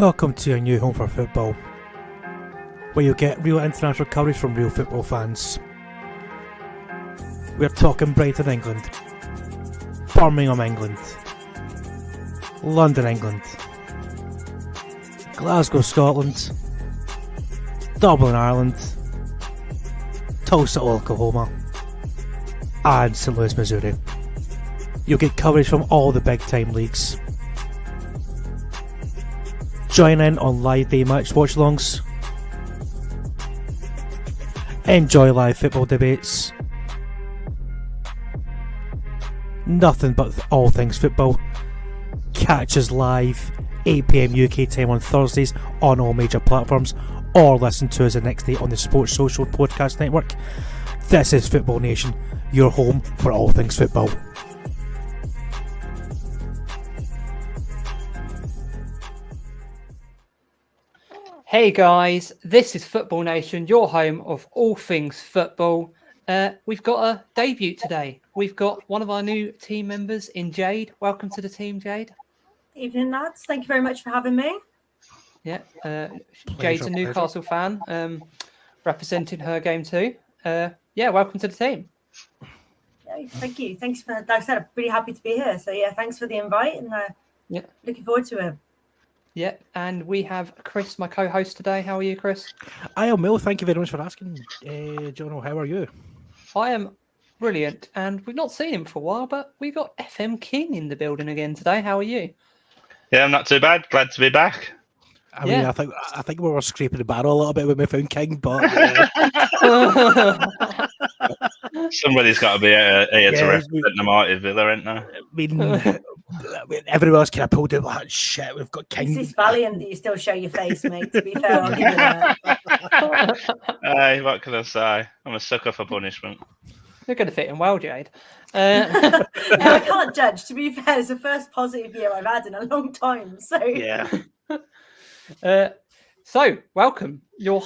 Welcome to your new home for football, where you'll get real international coverage from real football fans. We're talking Brighton, England, Birmingham, England, London, England, Glasgow, Scotland, Dublin, Ireland, Tulsa, Oklahoma, and St. Louis, Missouri. You'll get coverage from all the big time leagues. Join in on live day match watch-alongs. Enjoy live football debates. Nothing but all things football. Catch us live 8 PM UK time on Thursdays on all major platforms, or listen to us the next day on the Sports Social Podcast Network. This is Football Nation, your home for all things football. Hey guys, this is Football Nation, your home of all things football. We've got a debut today. We've got one of our new team members in Jade. Welcome to the team, Jade. Evening, lads. Thank you very much for having me. Yeah, Jade's a Newcastle fan, representing her game too. Welcome to the team. Thank you. Thanks for, like I said, I'm really happy to be here. So yeah, thanks for the invite and looking forward to it. Yeah, and we have Chris, my co-host today. How are you, Chris? I am Will. Thank you very much for asking. Jono, how are you? I am brilliant, and we've not seen him for a while, but we've got FM King in the building again today. How are you? Yeah, I'm not too bad. Glad to be back. I mean, I think we were scraping the barrel a little bit when we found King, but somebody's got to be here to represent the Mighty Villa, ain't there? I mean, everyone else kind of pulled it. Like, shit, we've got King. It's valiant that you still show your face, mate. To be fair, I'll give you that. Hey, what can I say? I'm a sucker for punishment. You're going to fit in well, Jade. I can't judge. To be fair, it's the first positive year I've had in a long time. So yeah. So, welcome, your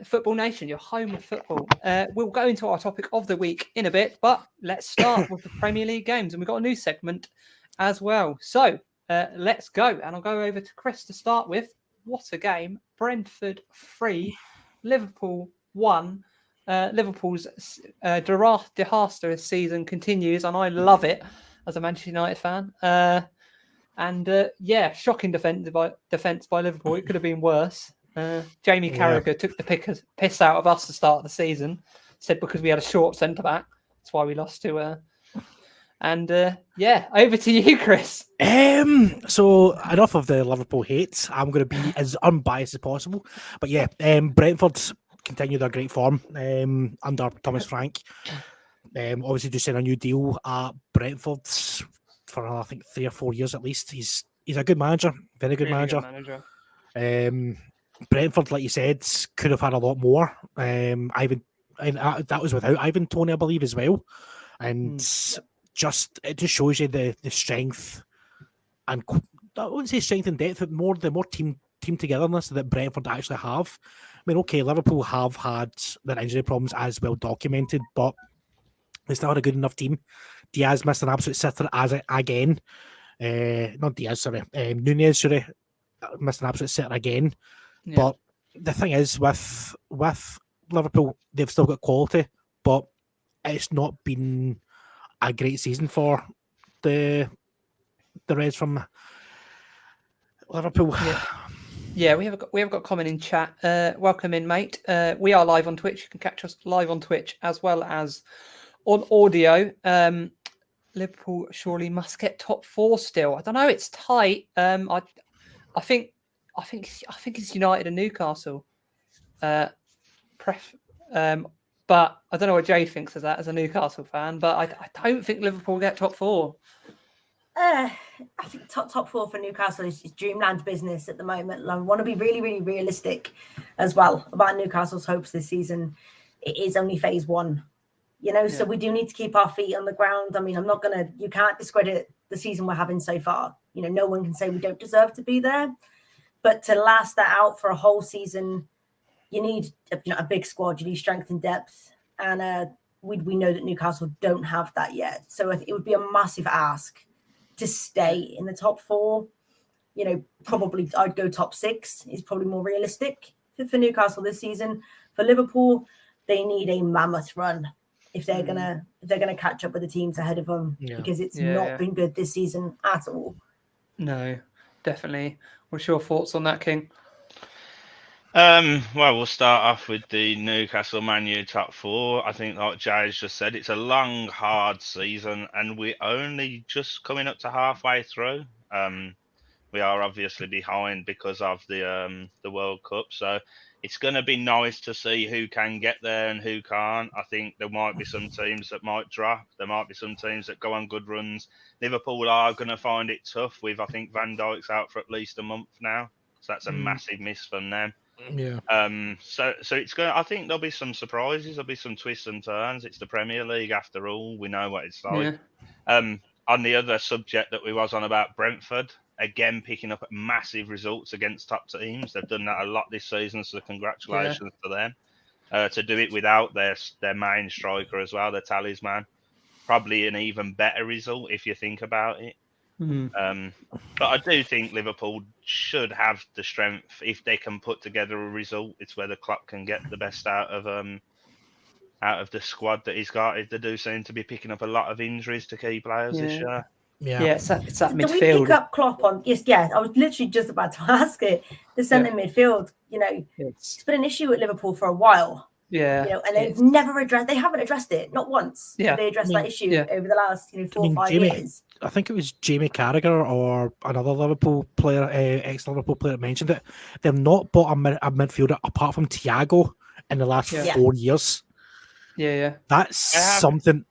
Football Nation, your home of football. We'll go into our topic of the week in a bit, but let's start with the Premier League games, and we've got a new segment as well. So, let's go, and I'll go over to Chris to start with. What a game. Brentford 3, Liverpool 1. Liverpool's disastrous season continues, and I love it as a Manchester United fan. Shocking defence by Liverpool. It could have been worse. Jamie Carragher took the piss out of us to start the season. Said because we had a short centre back, that's why we lost to. Over to you, Chris. So enough of the Liverpool hate. I'm going to be as unbiased as possible. But yeah, Brentford continued their great form under Thomas Frank. Obviously, just signed a new deal at Brentford for I think 3 or 4 years at least. He's a good manager, very good manager. Brentford, like you said, could have had a lot more. That was without Ivan Toney, I believe, as well. And it just shows you the strength, and I wouldn't say strength and depth, but the more team togetherness that Brentford actually have. I mean, okay, Liverpool have had their injury problems as well documented, but they still had a good enough team. Diaz missed an absolute sitter again. Not Diaz, sorry. Nunez, sorry, missed an absolute sitter again. Yeah. But the thing is, with Liverpool, they've still got quality, but it's not been a great season for the Reds from Liverpool. Yeah, we have got a comment in chat. Welcome in, mate. We are live on Twitch. You can catch us live on Twitch as well as on audio. Liverpool surely must get top 4 still. I don't know. It's tight. I think it's United and Newcastle. But I don't know what Jade thinks of that as a Newcastle fan. But I don't think Liverpool get top 4. I think top 4 for Newcastle is dreamland business at the moment. I want to be really, really realistic as well about Newcastle's hopes this season. It is only phase 1. So we do need to keep our feet on the ground. I mean, you can't discredit the season we're having so far. No one can say we don't deserve to be there. But to last that out for a whole season, you need a big squad. You need strength and depth. And we know that Newcastle don't have that yet. So it would be a massive ask to stay in the top 4. probably I'd go top 6 is probably more realistic for Newcastle this season. For Liverpool, they need a mammoth run if they're gonna catch up with the teams ahead of them, because it's not been good this season at all. No, definitely. What's your thoughts on that, King? Well, we'll start off with the Newcastle Man U top 4. I think, like Jay's just said, it's a long, hard season, and we're only just coming up to halfway through. We are obviously behind because of the World Cup, so it's going to be nice to see who can get there and who can't. I think there might be some teams that might drop. There might be some teams that go on good runs. Liverpool are going to find it tough with, I think, Van Dijk's out for at least a month now, so that's a massive miss from them. Yeah. So it's going. I think there'll be some surprises. There'll be some twists and turns. It's the Premier League after all. We know what it's like. Yeah. On the other subject that we was on about Brentford, again picking up massive results against top teams. They've done that a lot this season, so congratulations to them. To do it without their main striker as well, their talisman, probably an even better result if you think about it. But I do think Liverpool should have the strength if they can put together a result. It's whether Klopp can get the best out of the squad that he's got. They do seem to be picking up a lot of injuries to key players this year. Yeah, it's that midfield. Do we pick up Klopp on? Yes, I was literally just about to ask it. The centre midfield, it's been an issue at Liverpool for a while. Yeah, and they've never addressed. They haven't addressed it, not once. Yeah, they addressed that issue over the last 4 or 5 years. I think it was Jamie Carragher or another Liverpool player, ex-Liverpool player, mentioned it. They've not bought a midfielder apart from Thiago in the last 4 years. Yeah. That's something.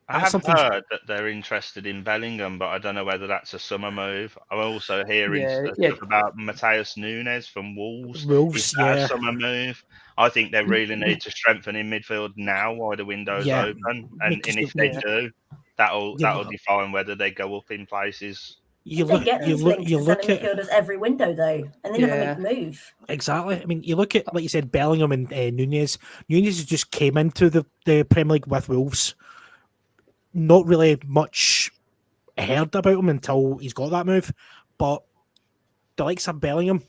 I have heard that they're interested in Bellingham, but I don't know whether that's a summer move. I'm also hearing stuff about Matheus Nunes from Wolves. Is that a summer move? I think they really need to strengthen in midfield now while the window's open. And if they do, that'll define whether they go up in places. You look at midfielders every window though, and they never make the move. Exactly. I mean, you look at, like you said, Bellingham and Nunes. Nunes just came into the Premier League with Wolves. Not really much heard about him until he's got that move. But the likes of Bellingham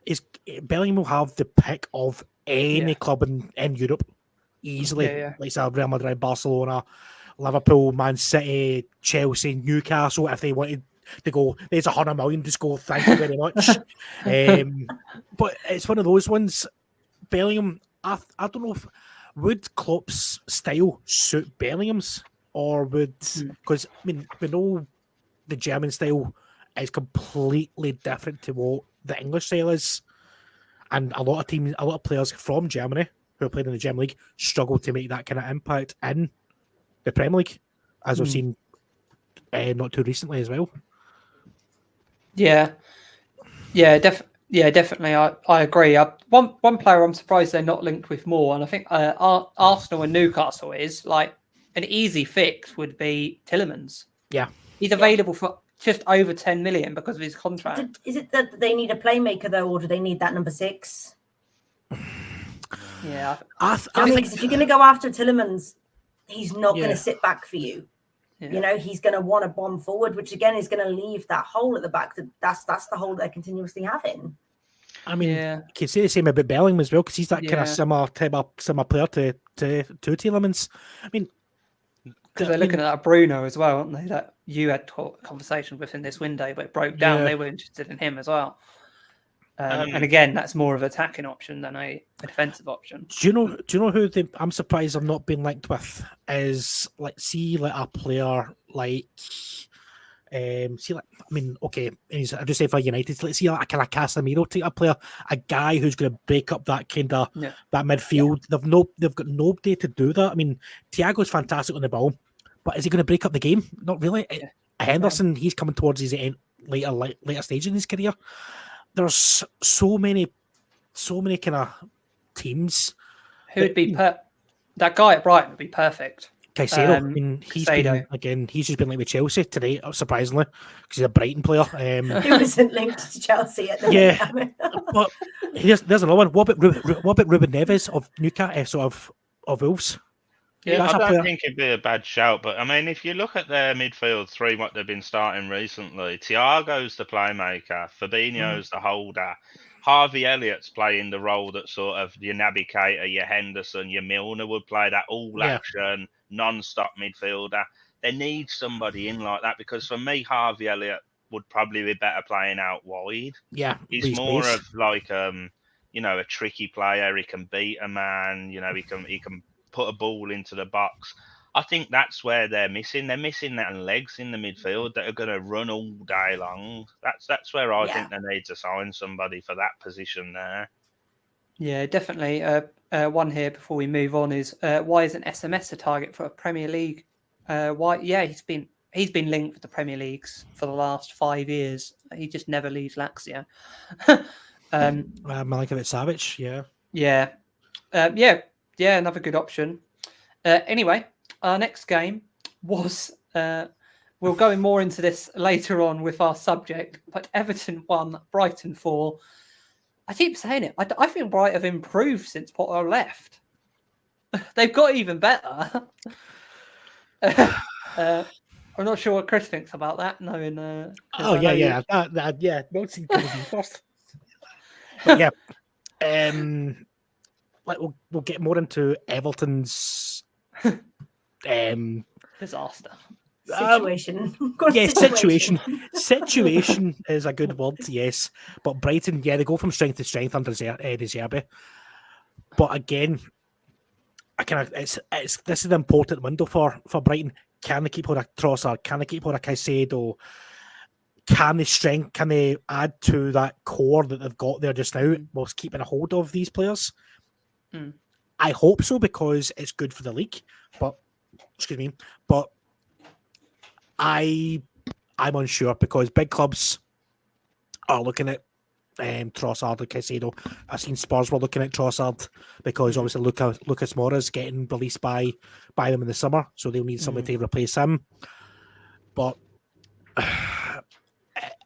will have the pick of any club in Europe easily. Like Real Madrid, Barcelona, Liverpool, Man City, Chelsea, Newcastle. If they wanted to go, there's 100 million. Just go. Thank you very much. But it's one of those ones. Bellingham. I don't know if would Klopp's style suit Bellingham's. Or because we know the German style is completely different to what the English style is, and a lot of players from Germany who are playing in the German League struggle to make that kind of impact in the Premier League, as we've seen not too recently as well. Definitely. I agree. One player I'm surprised they're not linked with more, and I think Arsenal and Newcastle is like. An easy fix would be Tielemans. Yeah. He's available for just over 10 million because of his contract. Is it that they need a playmaker though, or do they need that number 6? Yeah. I think if you're going to go after Tielemans, he's not going to sit back for you. Yeah. He's going to want to bomb forward, which again is going to leave that hole at the back. That's the hole they're continuously having. I mean, you can say the same about Bellingham as well, because he's that kind of similar player to Tielemans. I mean, because they're looking at that Bruno as well, aren't they? That you had a conversation with in this window, but it broke down. Yeah. They were interested in him as well. And again, that's more of an attacking option than a defensive option. Do you know who I'm surprised I've not been linked with is a player like I just say for United, let's see like a kind of Casemiro type of player, a guy who's going to break up that kind of that midfield. Yeah. They've got nobody to do that. I mean, Thiago's fantastic on the ball, but is he going to break up the game? Not really. Yeah. Henderson, he's coming towards his later stage in his career. There's so many kind of teams. Who would be that guy at Brighton would be perfect. Caicedo, I mean, he's just been linked with Chelsea today, surprisingly, because he's a Brighton player. He wasn't linked to Chelsea at the time. But there's another one. What about Ruben Neves of Newcastle, of Wolves? Yeah, I that's a don't player. think it'd be a bad shout, but I mean, if you look at their midfield three, what they've been starting recently, Thiago's the playmaker, Fabinho's the holder, Harvey Elliott's playing the role that sort of your Navigator, your Henderson, your Milner would play, that Yeah. all-action, non-stop midfielder. They need somebody in like that because for me, Harvey Elliott would probably be better playing out wide. Yeah, He's with more space. of like a tricky player. He can beat a man. He can put a ball into the box. I think that's where they're missing. They're missing that legs in the midfield that are going to run all day long. That's where I think they need to sign somebody for that position there. Yeah, definitely. One here before we move on is why isn't SMS a target for a Premier League? Why? Yeah, he's been linked with the Premier Leagues for the last 5 years. He just never leaves Lazio. Milinkovic Savic, yeah. Yeah, another good option. Anyway, our next game was. We'll go more into this later on with our subject, but Everton 1, Brighton 4. I keep saying it. I think Brighton have improved since Potter left. They've got even better. I'm not sure what Chris thinks about that. Knowing, Yeah. Don't seem to be first. But yeah, we'll get more into Everton's disaster. Situation. Situation is a good word, yes. But Brighton, yeah, they go from strength to strength under De Zerbi. But again, this is an important window for Brighton. Can they keep hold of Trossard? Can they keep hold of Caicedo? Can they add to that core that they've got there just now whilst keeping a hold of these players? I hope so because it's good for the league. But I'm unsure because big clubs are looking at Trossard and Caicedo. I've seen Spurs were looking at Trossard because obviously Lucas Moura's getting released by them in the summer, so they'll need somebody to replace him. But I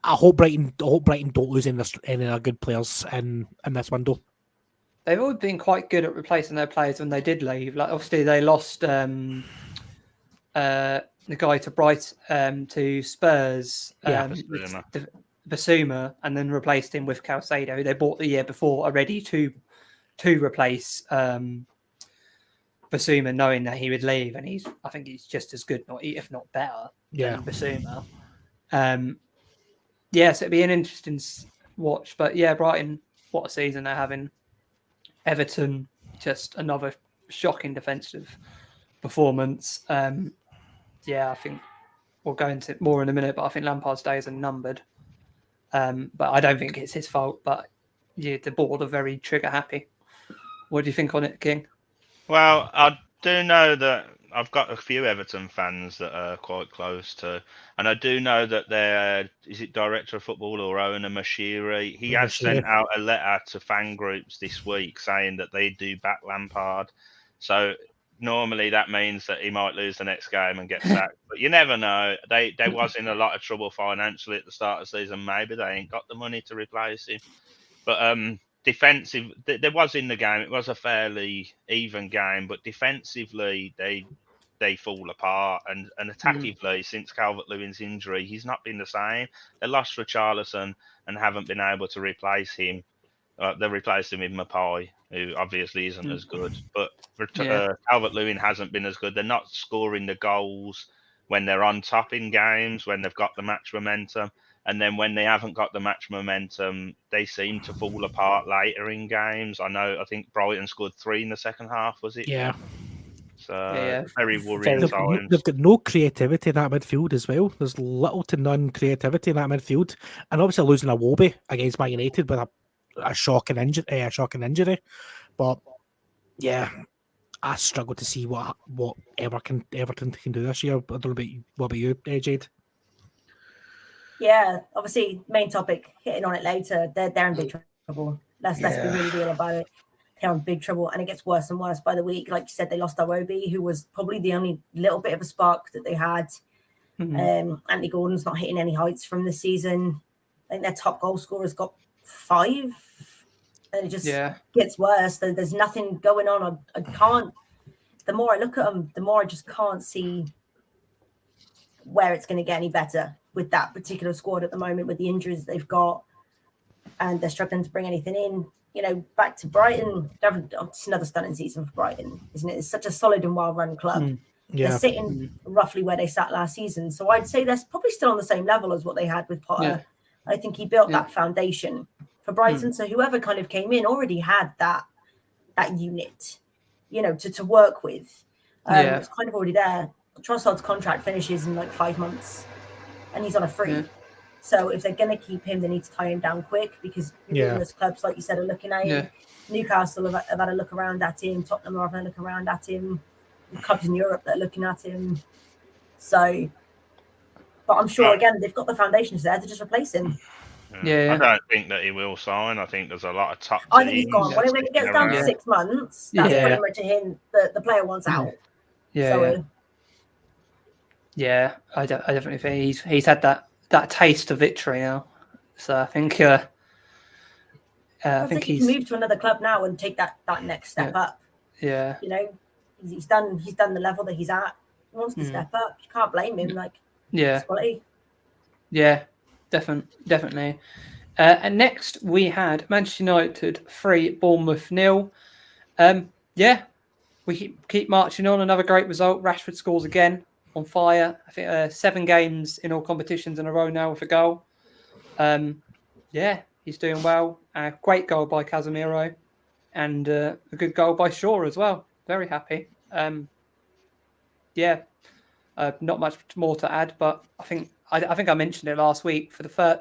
hope Brighton don't lose any of their good players in this window. They've always been quite good at replacing their players when they did leave. Like obviously they lost the guy to to Spurs, Basuma, and then replaced him with Caicedo. They bought the year before already to replace Basuma, knowing that he would leave, and I think he's just as good, if not better, than Basuma. So it'd be an interesting watch. But yeah, Brighton, what a season they're having. Everton, just another shocking defensive performance. I think we'll go into more in a minute, but I think Lampard's days are numbered. But I don't think it's his fault. But yeah, the board are very trigger happy. What do you think on it, King? Well, I do know that I've got a few Everton fans that are quite close to, and I do know that is it director of football or owner Mashiri? He has sent out a letter to fan groups this week saying that they do back Lampard. So normally that means that he might lose the next game and get sacked, but you never know. They was in a lot of trouble financially at the start of the season. Maybe they ain't got the money to replace him. But defensive, there was in the game. It was a fairly even game, but defensively they fall apart, and attackively since Calvert-Lewin's injury, he's not been the same. They lost Richarlison and haven't been able to replace him. They replaced him with Mapai, who obviously isn't as good. But Calvert-Lewin hasn't been as good. They're not scoring the goals when they're on top in games, when they've got the match momentum. And then when they haven't got the match momentum, they seem to fall apart later in games. I think Brighton scored 3 in the second half, was it? Yeah. So very worrying times. They've got no creativity in that midfield as well. There's little to none creativity in that midfield. And obviously losing Iwobi against Man United with a shocking injury. But yeah, I struggle to see what Everton can do this year. I don't know what about you, Jade? Yeah, obviously, main topic, hitting on it later, they're in big trouble. Let's be really real about it. They're in big trouble, and it gets worse and worse by the week. Like you said, they lost Iwobi, who was probably the only little bit of a spark that they had. Anthony Gordon's not hitting any heights from this season. I think their top goal scorer's got 5, and it just gets worse. There's nothing going on. I can't the more I look at them, the more I just can't see where it's going to get any better with that particular squad at the moment, with the injuries they've got, and they're struggling to bring anything in. You know, back to Brighton, it's another stunning season for Brighton, isn't it? It's such a solid and well-run club. Yeah. They're sitting roughly where they sat last season. So I'd say they're probably still on the same level as what they had with Potter. Yeah. I think he built that foundation for Brighton. So whoever kind of came in already had that unit, you know, to work with. It's kind of already there. Trossard's contract finishes in like 5 months and he's on a free. So if they're going to keep him, they need to tie him down quick, because numerous clubs, like you said, are looking at him. Newcastle have had a look around at him. Tottenham have had a look around at him. The clubs in Europe that are looking at him. So, but I'm sure, again, they've got the foundations there to just replace him. I don't think that he will sign. I think there's a lot of top teams. I think he's gone. When it gets down to 6 months, that's pretty much a hint that the player wants out. I definitely think he's had that taste of victory now. So I think I think he can move to another club now and take that next step up. Yeah, you know, he's done the level that he's at. He wants to step up. You can't blame him. Like, quality. Yeah, definitely. And next we had Manchester United 3, Bournemouth 0. We keep marching on. Another great result. Rashford scores again, on fire. I think 7 games in all competitions in a row now with a goal. He's doing well. Great goal by Casemiro, and a good goal by Shaw as well. Very happy. Not much more to add, but I think I mentioned it last week for the first,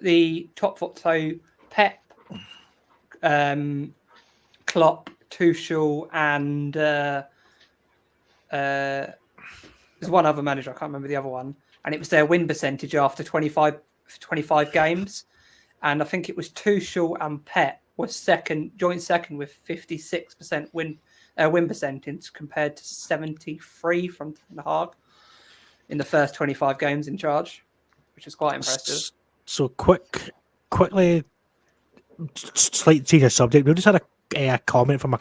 the top 4. So Pep, Klopp, Tuchel, and there's one other manager, I can't remember the other one, and it was their win percentage after 25 games, and I think it was Tuchel and Pep was joint second with 56% win percentage compared to 73 from Ten Hag in the first 25 games in charge, which is quite impressive. So quickly, slight change of subject. We just had a comment from a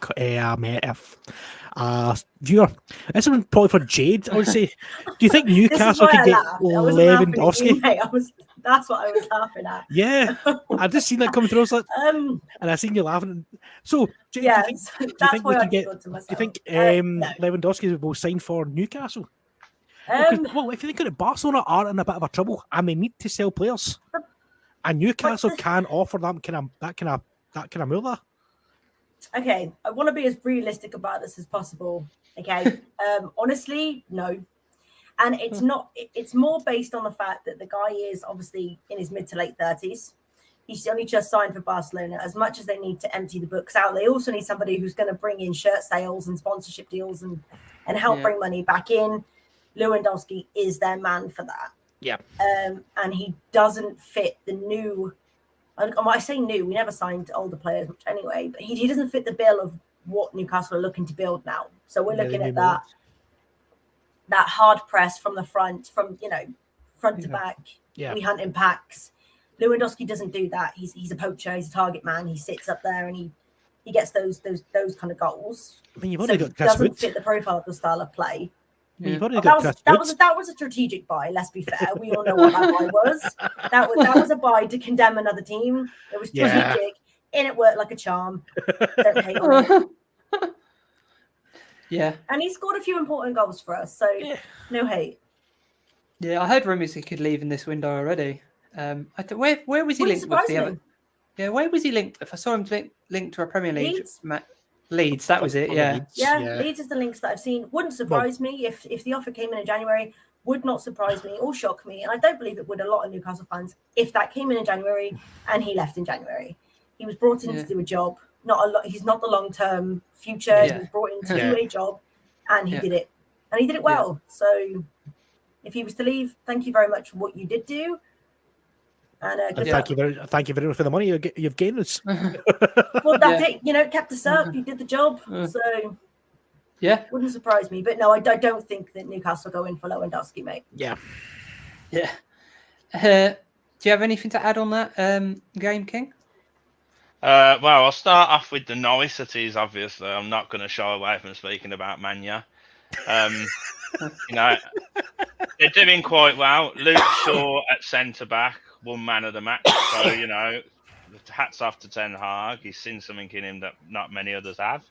viewer. This one probably for Jade. I would say, do you think Newcastle could get Lewandowski? That's what I was laughing at. Yeah, I just seen that coming through. I was like, and I seen you laughing. So, Jade, do you think Lewandowski will sign for Newcastle? Well, if you think of it, Barcelona are in a bit of a trouble and they need to sell players, and Newcastle can offer them that kind of move. Okay, I want to be as realistic about this as possible. Okay, honestly, no, and it's not. It's more based on the fact that the guy is obviously in his mid to late 30s. He's only just signed for Barcelona. As much as they need to empty the books out, they also need somebody who's going to bring in shirt sales and sponsorship deals and help bring money back in. Lewandowski is their man for that. Yeah. And he doesn't fit the new. When I say new, we never signed older players much anyway, but he doesn't fit the bill of what Newcastle are looking to build now. So we're looking at that hard press from the front, front to back. Yeah. We hunt in packs. Lewandowski doesn't do that. He's a poacher. He's a target man. He sits up there and he gets those kind of goals. I mean, you've already got Chris doesn't fit the profile of the style of play. Yeah. That was a strategic buy. Let's be fair. We all know what that buy was. That was a buy to condemn another team. It was strategic, and it worked like a charm. Don't hate on it. Yeah, and he scored a few important goals for us, so no hate. Yeah, I heard rumours he could leave in this window already. Where was he linked with the other? Yeah, where was he linked with? I saw him linked to a Premier League. Leeds, that was it. Yeah. Leeds is the links that I've seen. Wouldn't surprise me if the offer came in January. Would not surprise me or shock me, and I don't believe it would a lot of Newcastle fans if that came in January and he left in January. He was brought in to do a job. He's not the long-term future. Yeah. He was brought in to do a job, and he did it, and he did it well. Yeah. So, if he was to leave, thank you very much for what you did do. And thank you very much for the money you've gained us. Well, that's it. Kept us up. You did the job. So, wouldn't surprise me. But no, I don't think that Newcastle go in for Lewandowski, mate. Yeah. Do you have anything to add on that game, King? Well, I'll start off with the niceties. Obviously, I'm not going to shy away from speaking about Mania. You know, they're doing quite well. Luke Shaw at centre back, one man of the match. So hats off to Ten Hag. He's seen something in him that not many others have.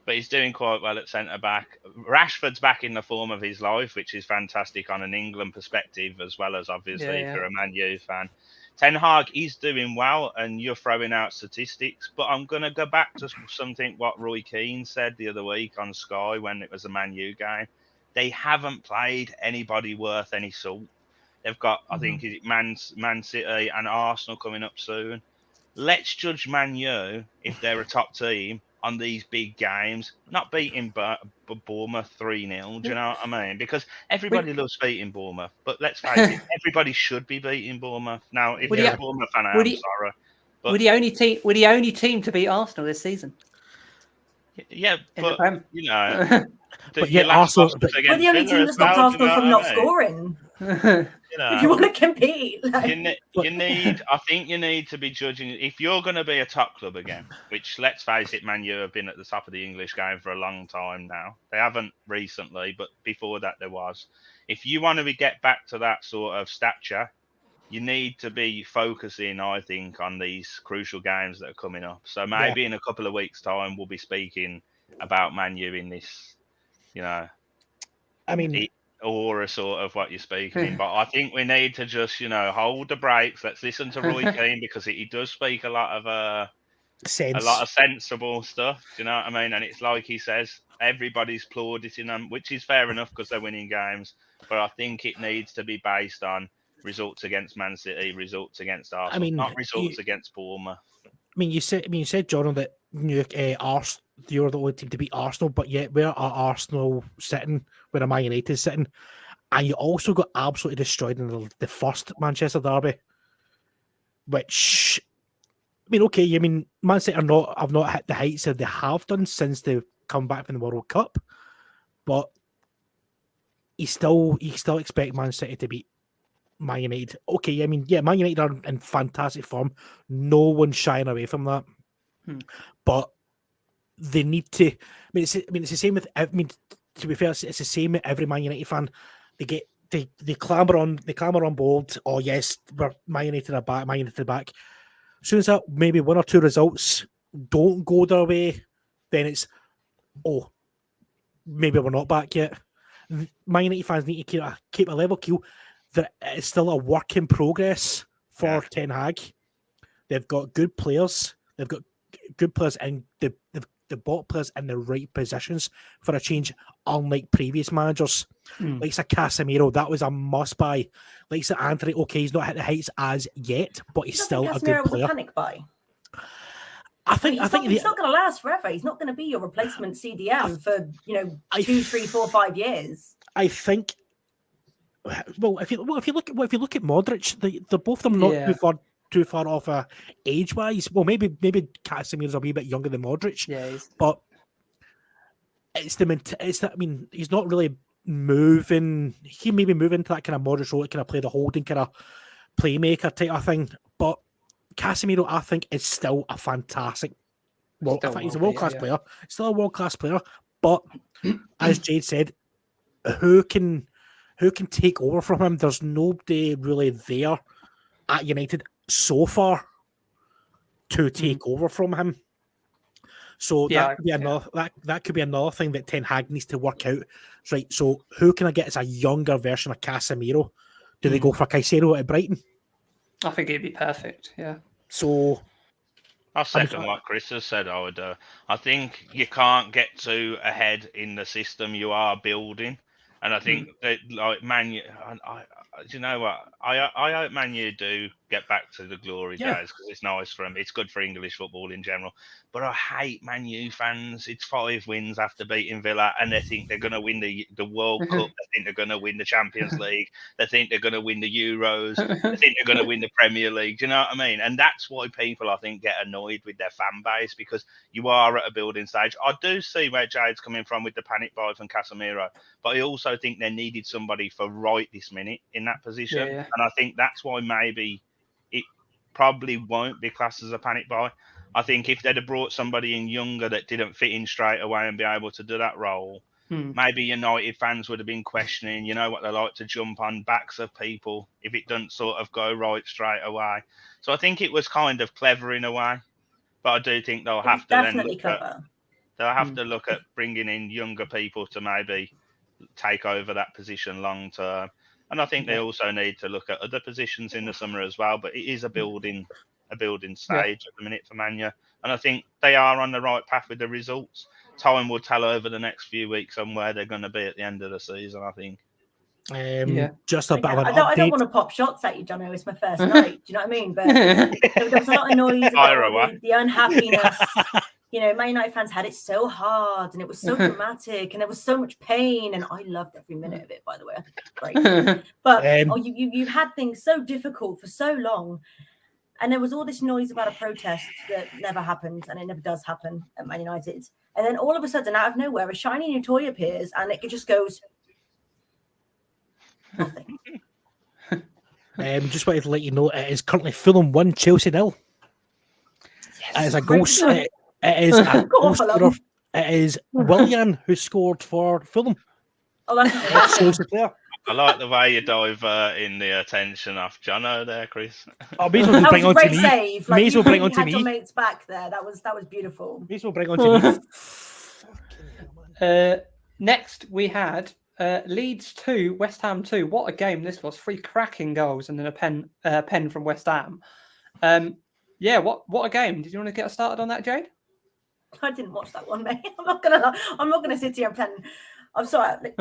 But he's doing quite well at centre back. Rashford's back in the form of his life, which is fantastic on an England perspective, as well as obviously if you're a Man U fan. Ten Hag, he's doing well, and you're throwing out statistics. But I'm going to go back to something what Roy Keane said the other week on Sky when it was a Man U game. They haven't played anybody worth any salt. They've got, I think, Man City and Arsenal coming up soon. Let's judge Man U if they're a top team on these big games, not beating Bournemouth 3-0. Do you know what I mean? Because everybody loves beating Bournemouth, but let's face it, everybody should be beating Bournemouth. Now, if you're a Bournemouth fan, I'm sorry. But we're the only team to beat Arsenal this season. Yeah, but but yet Arsenal, we're the only team that stopped Arsenal from not scoring. If you want to compete, I think you need to be judging. If you're going to be a top club again, which let's face it, Man U have been at the top of the English game for a long time now. They haven't recently, but before that there was. If you want to get back to that sort of stature, you need to be focusing, I think, on these crucial games that are coming up. So maybe in a couple of weeks' time, we'll be speaking about Man U in this, or a sort of what you're speaking in. But I think we need to just, hold the brakes. Let's listen to Roy Keane because he does speak a lot of sensible stuff. Do you know what I mean? And it's like he says, everybody's plauding them, which is fair enough because they're winning games. But I think it needs to be based on results against Man City, results against Arsenal, not results against Bournemouth. You said, John, that you're the only team to beat Arsenal, but yet where are Arsenal sitting? Where are Man United sitting? And you also got absolutely destroyed in the first Manchester derby, which, Man City have not hit the heights that they have done since they've come back from the World Cup, but you still expect Man City to beat Man United. Okay, Man United are in fantastic form. No one's shying away from that. But they need to. It's the same with. To be fair, it's the same with every Man United fan. They clamber on board. Oh yes, we're Man United are back. Man United are back. As soon as that maybe one or two results don't go their way, then it's maybe we're not back yet. Man United fans need to keep a level keel. That it's still a work in progress for Ten Hag. They've got good players. They've got good players, and they've bought players in the right positions for a change, unlike previous managers. Like Casemiro, that was a must-buy. Like Anthony, okay, he's not hit the heights as yet, but he's still a good player. Was a panic buy. I think he's not going to last forever. He's not going to be your replacement CDM for 2, 3, 4, 5 years. I think. Well, if you look at Modric, they're both of them not too far off age wise. Well, maybe Casemiro's a wee bit younger than Modric, but he's not really moving. He maybe move into that kind of Modric role, kind of play the holding kind of playmaker type of thing. But Casemiro, I think, is still a fantastic. Well, I think he's a world class player. Still a world class player, but as Jade said, who can take over from him? There's nobody really there at United so far to take over from him. So that could be another thing that Ten Hag needs to work out. Right. So who can I get as a younger version of Casemiro? Do they go for Caicedo at Brighton? I think it'd be perfect. Yeah. So I'll second what Chris has said. I think you can't get too ahead in the system you are building. And I think that, like, Man U, do you know what? I hope Man U do get back to the glory days because it's nice for them. It's good for English football in general. But I hate Man U fans. It's 5 wins after beating Villa, and they think they're going to win the World Cup. They think they're going to win the Champions League. They think they're going to win the Euros. They think they're going to win the Premier League. Do you know what I mean? And that's why people, I think, get annoyed with their fan base, because you are at a building stage. I do see where Jade's coming from with the panic buy from Casemiro, but I also think they needed somebody for right this minute in that position. And I think that's why maybe it probably won't be classed as a panic buy. I think if they'd have brought somebody in younger that didn't fit in straight away and be able to do that role, maybe United fans would have been questioning, what they like to jump on backs of people if it doesn't sort of go right straight away. So I think it was kind of clever in a way, but I do think they'll have to definitely clever. They'll have to look at bringing in younger people to maybe take over that position long term. And I think they also need to look at other positions in the summer as well. But it is a building stage at the minute for Man U. And I think they are on the right path with the results. Time will tell over the next few weeks on where they're going to be at the end of the season, I think. Just a bit of an I don't update. want to pop shots at you, Jono. It's my first night. Do you know what I mean? But there was a lot of noise about the unhappiness. Man United fans had it so hard and it was so dramatic and there was so much pain and I loved every minute of it, by the way. I think it's great. But you had things so difficult for so long and there was all this noise about a protest that never happened and it never does happen at Man United. And then all of a sudden, out of nowhere, a shiny new toy appears and it just goes nothing. Just wanted to let you know it is currently Fulham 1, Chelsea 0. It is a goal. It is a goal scorer. It is Willian who scored for Fulham. Oh, that's Chelsea player. I like the way you diverting the attention off Jono there, Chris. Oh, may as well bring on to me. Save. May as well bring on to me. me. Your mates back there. That was beautiful. May as well bring on to me. Next, we had Leeds 2, West Ham 2. What a game this was! 3 cracking goals and then a pen from West Ham. What a game! Did you want to get us started on that, Jade? I didn't watch that one, mate. I'm not gonna sit here and pen. I'm sorry.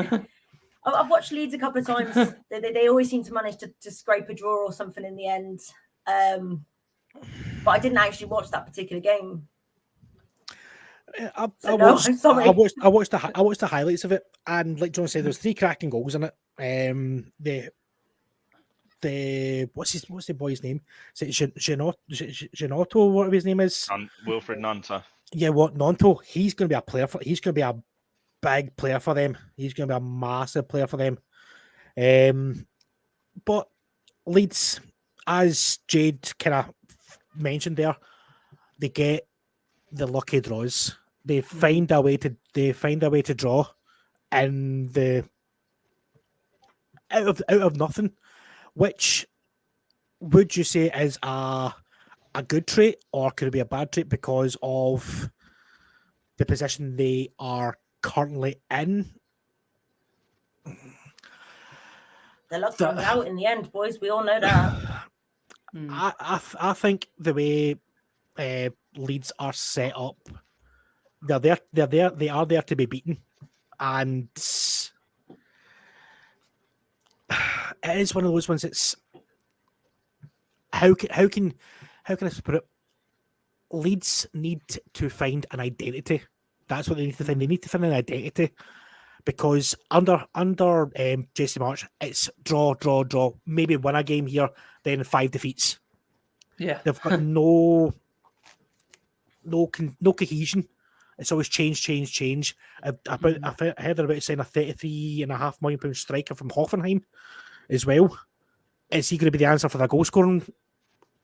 I've watched Leeds a couple of times. They always seem to manage to scrape a draw or something in the end. But I didn't actually watch that particular game. I watched the highlights of it, and like John said, there's 3 cracking goals in it. What's the boy's name? Is it Gianotto, whatever his name is? Wilfred Gnonto. Yeah, Gnonto. He's going to be a player he's going to be a big player for them. He's going to be a massive player for them. But Leeds, as Jade kind of mentioned there, they get the lucky draws. They find a way to draw, and out of nothing. Which would you say is a good trait, or could it be a bad trait because of the position they are currently in? The luck comes out in the end, boys. We all know that. I think the way Leeds are set up, they are there to be beaten, and it is one of those ones. It's how can I put it? Leeds need to find an identity. That's what they need to find. They need to find an identity because under Jesse March, it's draw, maybe win a game here, then 5 defeats. Yeah, they've got no cohesion. It's always change. I've heard about saying a £33.5 million striker from Hoffenheim as well. Is he going to be the answer for the goal scoring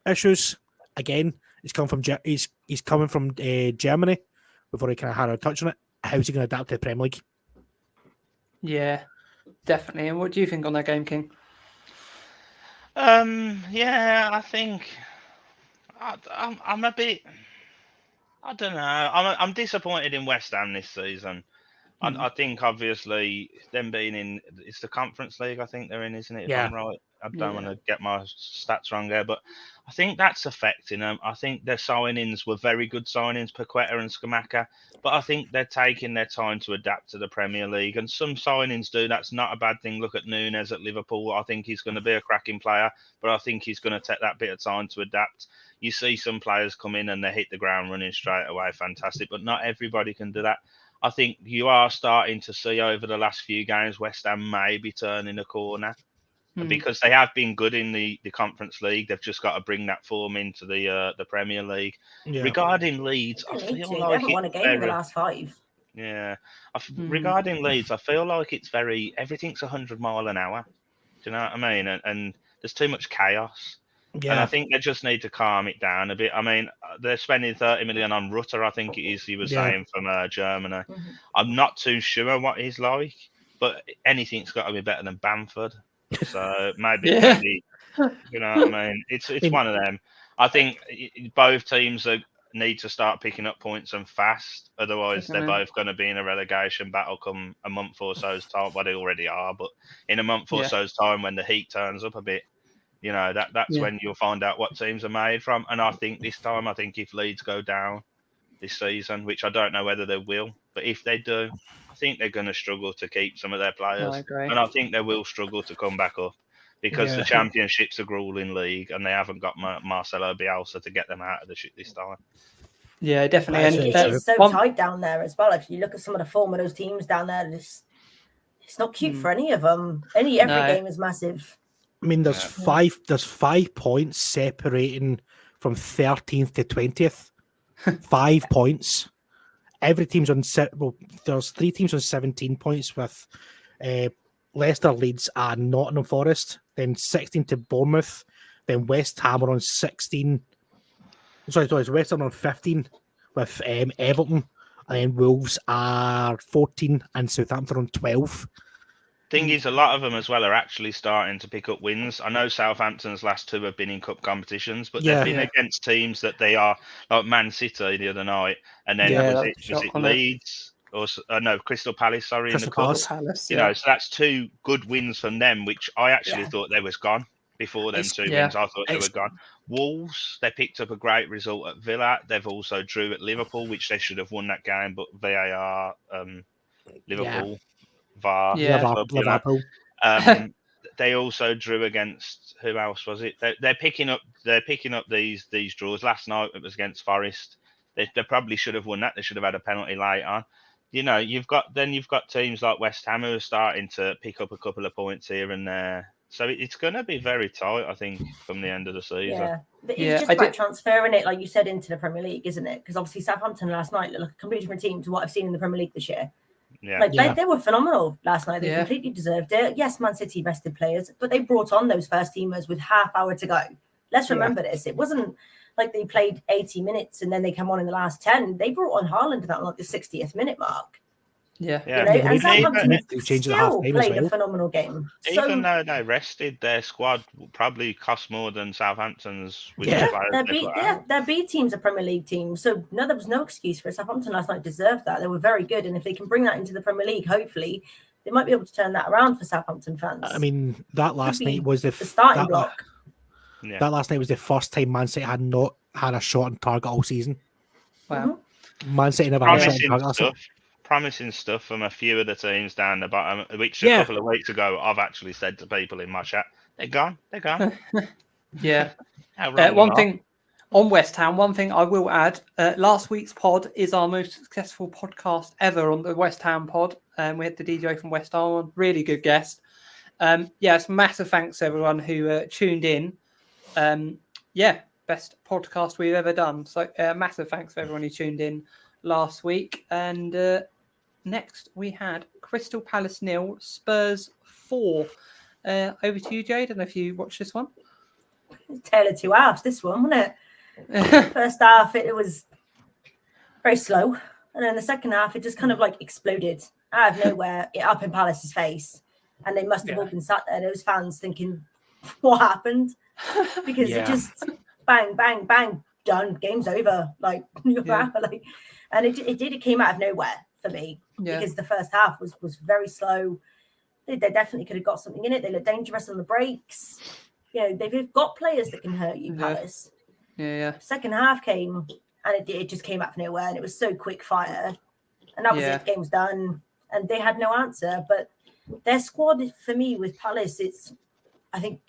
issues? Again, he's coming from Germany. We've already kind of had a touch on it. How's he going to adapt to the Premier League? Yeah, definitely. And what do you think on that game, King? I think I'm a bit. I don't know. I'm disappointed in West Ham this season. I think obviously them being in, it's the Conference League. I think they're in, isn't it? If I'm right. I don't want to get my stats wrong there, but I think that's affecting them. I think their signings were very good signings, Paqueta and Scamacca, but I think they're taking their time to adapt to the Premier League, and some signings do. That's not a bad thing. Look at Núñez at Liverpool. I think he's going to be a cracking player, but I think he's going to take that bit of time to adapt. You see some players come in and they hit the ground running straight away, fantastic, but not everybody can do that. I think you are starting to see over the last few games West Ham may be turning a corner. Because they have been good in the Conference League, they've just got to bring that form into the Premier League. Yeah. Regarding Leeds, I feel like they haven't won a game in the last 5. Yeah, regarding Leeds, I feel like it's everything's 100 miles an hour. Do you know what I mean? And there's too much chaos. And I think they just need to calm it down a bit. I mean, they're spending 30 million on Rutter, I think it is, he was saying, from Germany. I'm not too sure what he's like, but anything's got to be better than Bamford. So maybe, you know what I mean? It's one of them. I think both teams need to start picking up points and fast. Otherwise, they're both going to be in a relegation battle come a month or so's time. Well, they already are, but in a month or so's time, when the heat turns up a bit, you know, that's when you'll find out what teams are made from. And I think this time, if Leeds go down this season, which I don't know whether they will, but if they do, I think they're going to struggle to keep some of their players. I agree. And I think they will struggle to come back up because the Championship's a grueling league and they haven't got Marcelo Bielsa to get them out of the shit this time. Yeah, definitely. And it's so tight down there as well. If you look at some of the form of those teams down there, it's not cute for any of them. Every game is massive. I mean, there's 5 points separating from 13th to 20th. 5 points. Every team's on there's 3 teams on 17 points with Leicester, Leeds, and Nottingham Forest. Then 16 to Bournemouth. Then West Ham are on 16. Sorry, West Ham on 15 with Everton. And then Wolves are 14 and Southampton on 12. Thing is, a lot of them as well are actually starting to pick up wins. I know Southampton's last 2 have been in cup competitions, but they've been against teams that they are, like Man City the other night, and then was it Leeds or no, Crystal Palace? Sorry, Crystal in the Palace. cup. You know, so that's 2 good wins from them, which I actually thought they was gone before them 2 wins. I thought they were gone. Wolves, they picked up a great result at Villa. They've also drew at Liverpool, which they should have won that game, but VAR, Liverpool. VAR, Liverpool. They also drew against, who else was it? They're picking up these draws. Last night it was against Forest. They probably should have won that. They should have had a penalty late on. You know, you've got teams like West Ham who are starting to pick up a couple of points here and there. So it's going to be very tight, I think, from the end of the season. Yeah, but it's just about transferring it, like you said, into the Premier League, isn't it? Because obviously Southampton last night looked like a completely different team to what I've seen in the Premier League this year. They were phenomenal last night. They completely deserved it. Yes, Man City rested players, but they brought on those first teamers with half hour to go. Let's remember this. It wasn't like they played 80 minutes and then they come on in the last 10. They brought on Haaland about like the 60th minute mark. Yeah. You know, and Southampton still played a phenomenal game. Even though they rested, their squad probably cost more than Southampton's. Their B teams are Premier League teams, so no, there was no excuse for it. Southampton last night deserved that. They were very good, and if they can bring that into the Premier League, hopefully they might be able to turn that around for Southampton fans. I mean, that last night was the starting block. That last night was the first time Man City had not had a shot on target all season. Wow. Man City never had a shot on target. Promising stuff from a few of the teams down the bottom, which a couple of weeks ago I've actually said to people in my chat, they're gone. Yeah. One thing on West Ham, one thing I will add, last week's pod is our most successful podcast ever on the West Ham pod. We had the DJ from West Ham on, really good guest. It's massive thanks to everyone who tuned in. Best podcast we've ever done. So massive thanks to everyone who tuned in last week. And next we had Crystal Palace 0, Spurs 4. Over to you, Jade. I don't know if you watched this one. Tale of two halves, this one, wasn't it? First half, it was very slow. And then the second half, it just kind of like exploded out of nowhere, up in Palace's face. And they must have all been sat there, those fans, thinking, what happened? Because it just bang, bang, bang, done, game's over. And it came out of nowhere for me because the first half was very slow. They definitely could have got something in it. They look dangerous on the breaks. You know, they've got players that can hurt you, Palace. Yeah. Second half came and it just came out of nowhere and it was so quick fire. And that was it. The game was done and they had no answer. But their squad, for me, with Palace, I think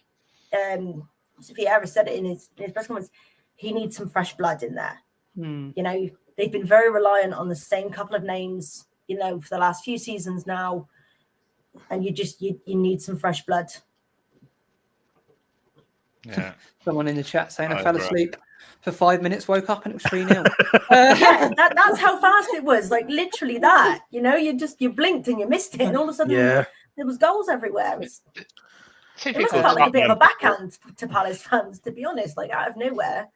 Vieira said it in his press conference, he needs some fresh blood in there. You know, they've been very reliant on the same couple of names, you know, for the last few seasons now. And you need some fresh blood. Yeah. Someone in the chat saying I fell asleep for 5 minutes, woke up and it was 3-0. That's how fast it was. Like literally that. You know, you blinked and you missed it, and all of a sudden there was goals everywhere. It must Typical have felt like a bit of a Tottenham. backhand to Palace fans, to be honest, like out of nowhere.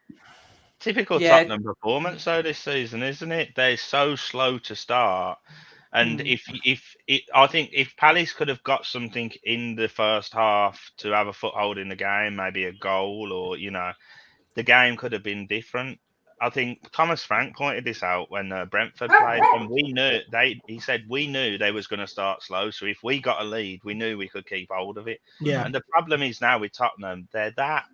Typical Yeah. Tottenham performance though this season, isn't it? They're so slow to start. And I think if Palace could have got something in the first half to have a foothold in the game, maybe a goal or the game could have been different. I think Thomas Frank pointed this out when Brentford played, and he said we knew they was going to start slow. So if we got a lead, we knew we could keep hold of it. Yeah. And the problem is now with Tottenham, they're that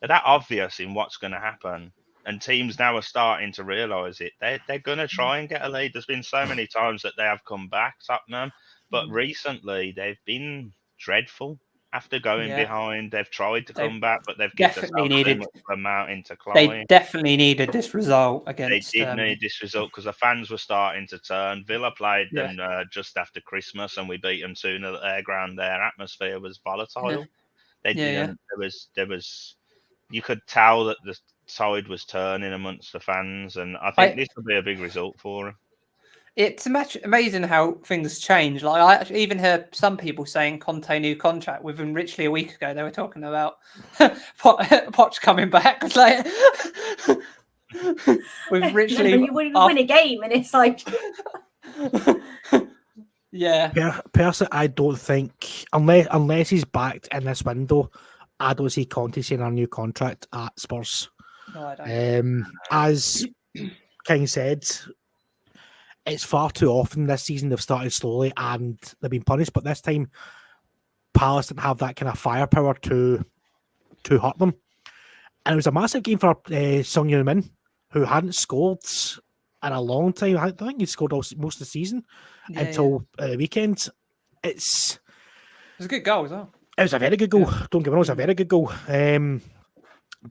obvious in what's going to happen. And teams now are starting to realise it. They're going to try and get a lead. There's been so many times that they have come back, Tottenham, but recently they've been dreadful. After going behind, they've tried to come back, but they've given themselves a mountain to climb. They definitely needed this result against. They did need this result because the fans were starting to turn. Villa played them just after Christmas, and we beat them 2-0 at their ground. Their atmosphere was volatile. They didn't. There was. You could tell that the tide was turning amongst the fans, and I think this will be a big result for them. It's amazing how things change. Like I actually even heard some people saying Conte new contract within literally a week ago. They were talking about Poch coming back. It's like we've literally you win a game, and it's like Personally, I don't think unless he's backed in this window, I don't see Conte signing a new contract at Spurs. No, I don't. As King said, it's far too often this season they've started slowly and they've been punished, but this time Palace didn't have that kind of firepower to hurt them. And it was a massive game for Son Heung-min, who hadn't scored in a long time. I think he scored most of the season until the weekend. It was a good goal as well. It was a very good goal. Don't get me wrong, it was a very good goal.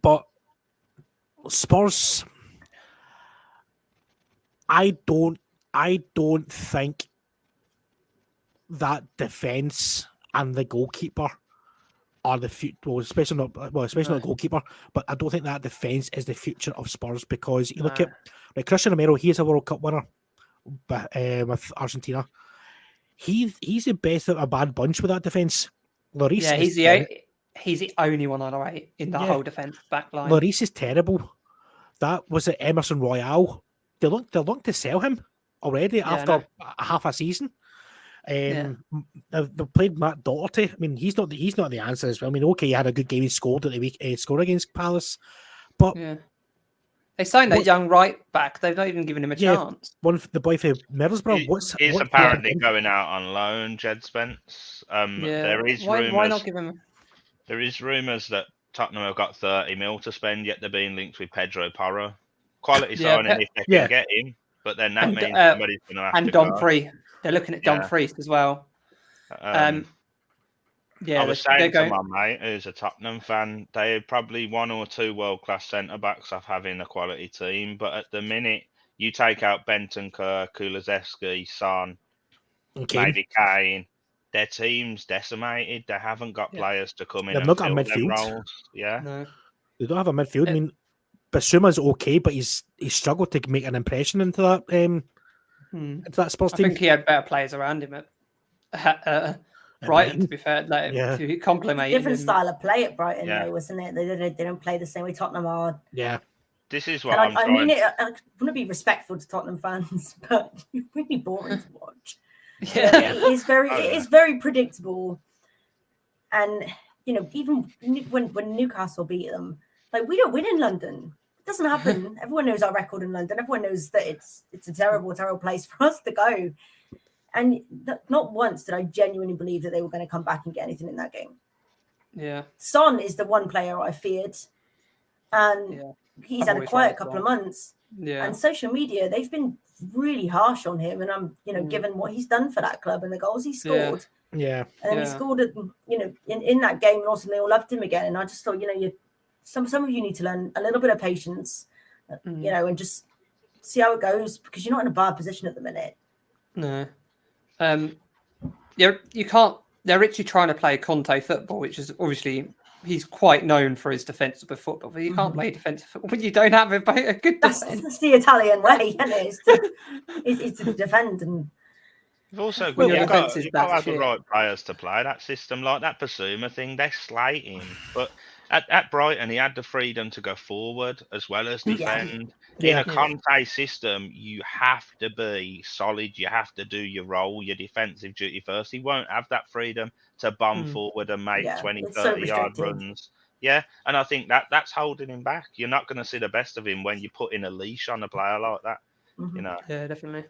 But Spurs, I don't think that defence and the goalkeeper are the future. Especially not the goalkeeper. But I don't think that defence is the future of Spurs, because you look at Christian Romero. He is a World Cup winner, with Argentina. He's the best of a bad bunch with that defence. Lloris, he's the only one on the right in the whole defence back line. Lloris is terrible. That was at Emerson Royale. They look to sell him already after half a season. They played Matt Doherty. I mean, he's not the answer as well. I mean, okay, he had a good game. He scored at the week. Scored against Palace, but they signed that young right back. They've not even given him a chance. The boy for Middlesbrough. He's apparently going out on loan, Jed Spence. There is rumours. Why not give him? There is rumours that Tottenham have got 30 mil to spend, yet they're being linked with Pedro Porro. Quality signing if they can get him, but then that means somebody's going to have to go. And Dumfries. They're looking at Dumfries as well. I was saying to my mate, who's a Tottenham fan, they're probably one or two world-class centre-backs off having a quality team, but at the minute, you take out Bentancur, Kulusevski, Son, maybe Kane, their team's decimated. They haven't got players to come in and fill them roles. No. They don't have a midfield. I mean, Basuma's okay, but he's struggled to make an impression into that Spurs team. I think he had better players around him at Brighton, to be fair, to complement different style of play at Brighton, though, wasn't it? They don't play the same way Tottenham are. Yeah, this is what I mean it. I want to be respectful to Tottenham fans, but it's really boring to watch. It is very predictable, and even when Newcastle beat them, like, we don't win in London. It doesn't happen. Everyone knows our record in London. Everyone knows that it's a terrible place for us to go. And not once did I genuinely believe that they were going to come back and get anything in that game. Yeah. Son is the one player I feared. And he's had a quiet couple of months. Yeah. And social media, they've been really harsh on him. And I'm, given what he's done for that club and the goals he scored. Yeah. And then he scored, in that game. And also they all loved him again. And I just thought, some of you need to learn a little bit of patience, and just see how it goes, because you're not in a bad position at the minute. No. You can't. They're actually trying to play Conte football, which is obviously he's quite known for his defensive football, but you can't play defensive football when you don't have a good defense. That's the Italian way, isn't it? It's to defend, and You've also When got, your you've got, defence is you've got to that have the shit. right players to play that system. Like that Basuma thing, they're slating. But at Brighton, he had the freedom to go forward as well as defend. In Yeah. a Conte system, you have to be solid. You have to do your role, your defensive duty first. He won't have that freedom to bomb forward and make Yeah, 20, it's so 30-yard restricted. runs. Yeah, and I think that's holding him back. You're not going to see the best of him when you put in a leash on a player like that. You know. Yeah, definitely.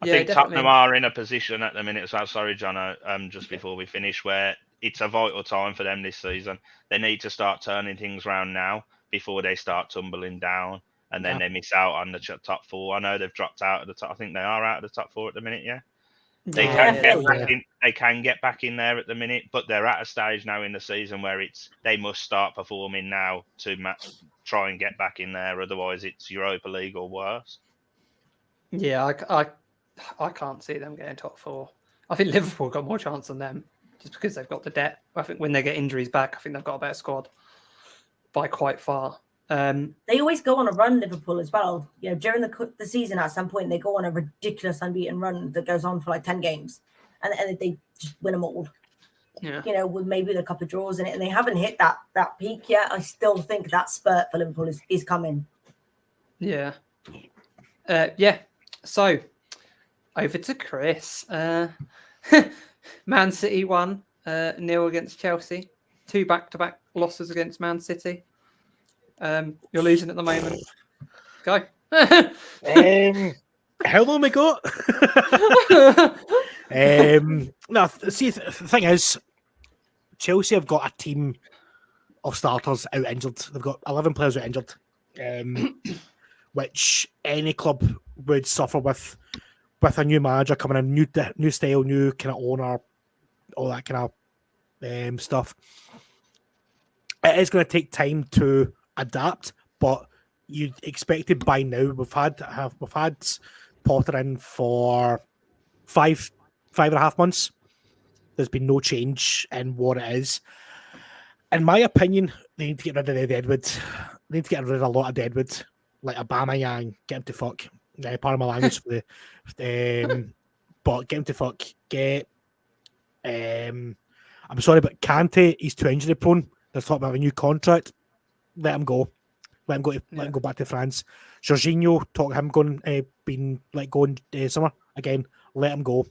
I think Tottenham are in a position at the minute. So sorry, John. Just before we finish, where it's a vital time for them this season. They need to start turning things around now before they start tumbling down, and then they miss out on the top 4. I know they've dropped out of the top. I think they are out of the top 4 at the minute. Yeah, they can get back in. They can get back in there at the minute, but they're at a stage now in the season where they must start performing now to try and get back in there. Otherwise, it's Europa League or worse. Yeah, I can't see them getting top 4. I think Liverpool got more chance than them just because they've got the debt. I think when they get injuries back, I think they've got a better squad by quite far. They always go on a run, Liverpool, as well. You know, during the season, at some point, they go on a ridiculous unbeaten run that goes on for like 10 games, and they just win them all. Yeah. You know, with maybe a couple of draws in it, and they haven't hit that peak yet. I still think that spurt for Liverpool is coming. Yeah. Yeah. So, over to Chris. Man City won 0 against Chelsea. 2 back-to-back losses against Man City. You're losing at the moment. Go. How long we got? No, see, the thing is, Chelsea have got a team of starters out injured. They've got 11 players out injured, which any club would suffer with a new manager coming in, new style, new kind of owner, all that kind of stuff. It is going to take time to adapt, but you'd expect it by now. We've had Potter in for five and a half months. There's been no change in what it is. In my opinion, they need to get rid of the Deadwood. They need to get rid of a lot of Deadwood, like Aubameyang. Get him to fuck. Pardon my language for the, but get him to fuck. I'm sorry, but Kante, he's too injury prone. They're talking about a new contract. Let him go. Let him go back to France. Jorginho, talk him going, being let go in summer again. Let him go.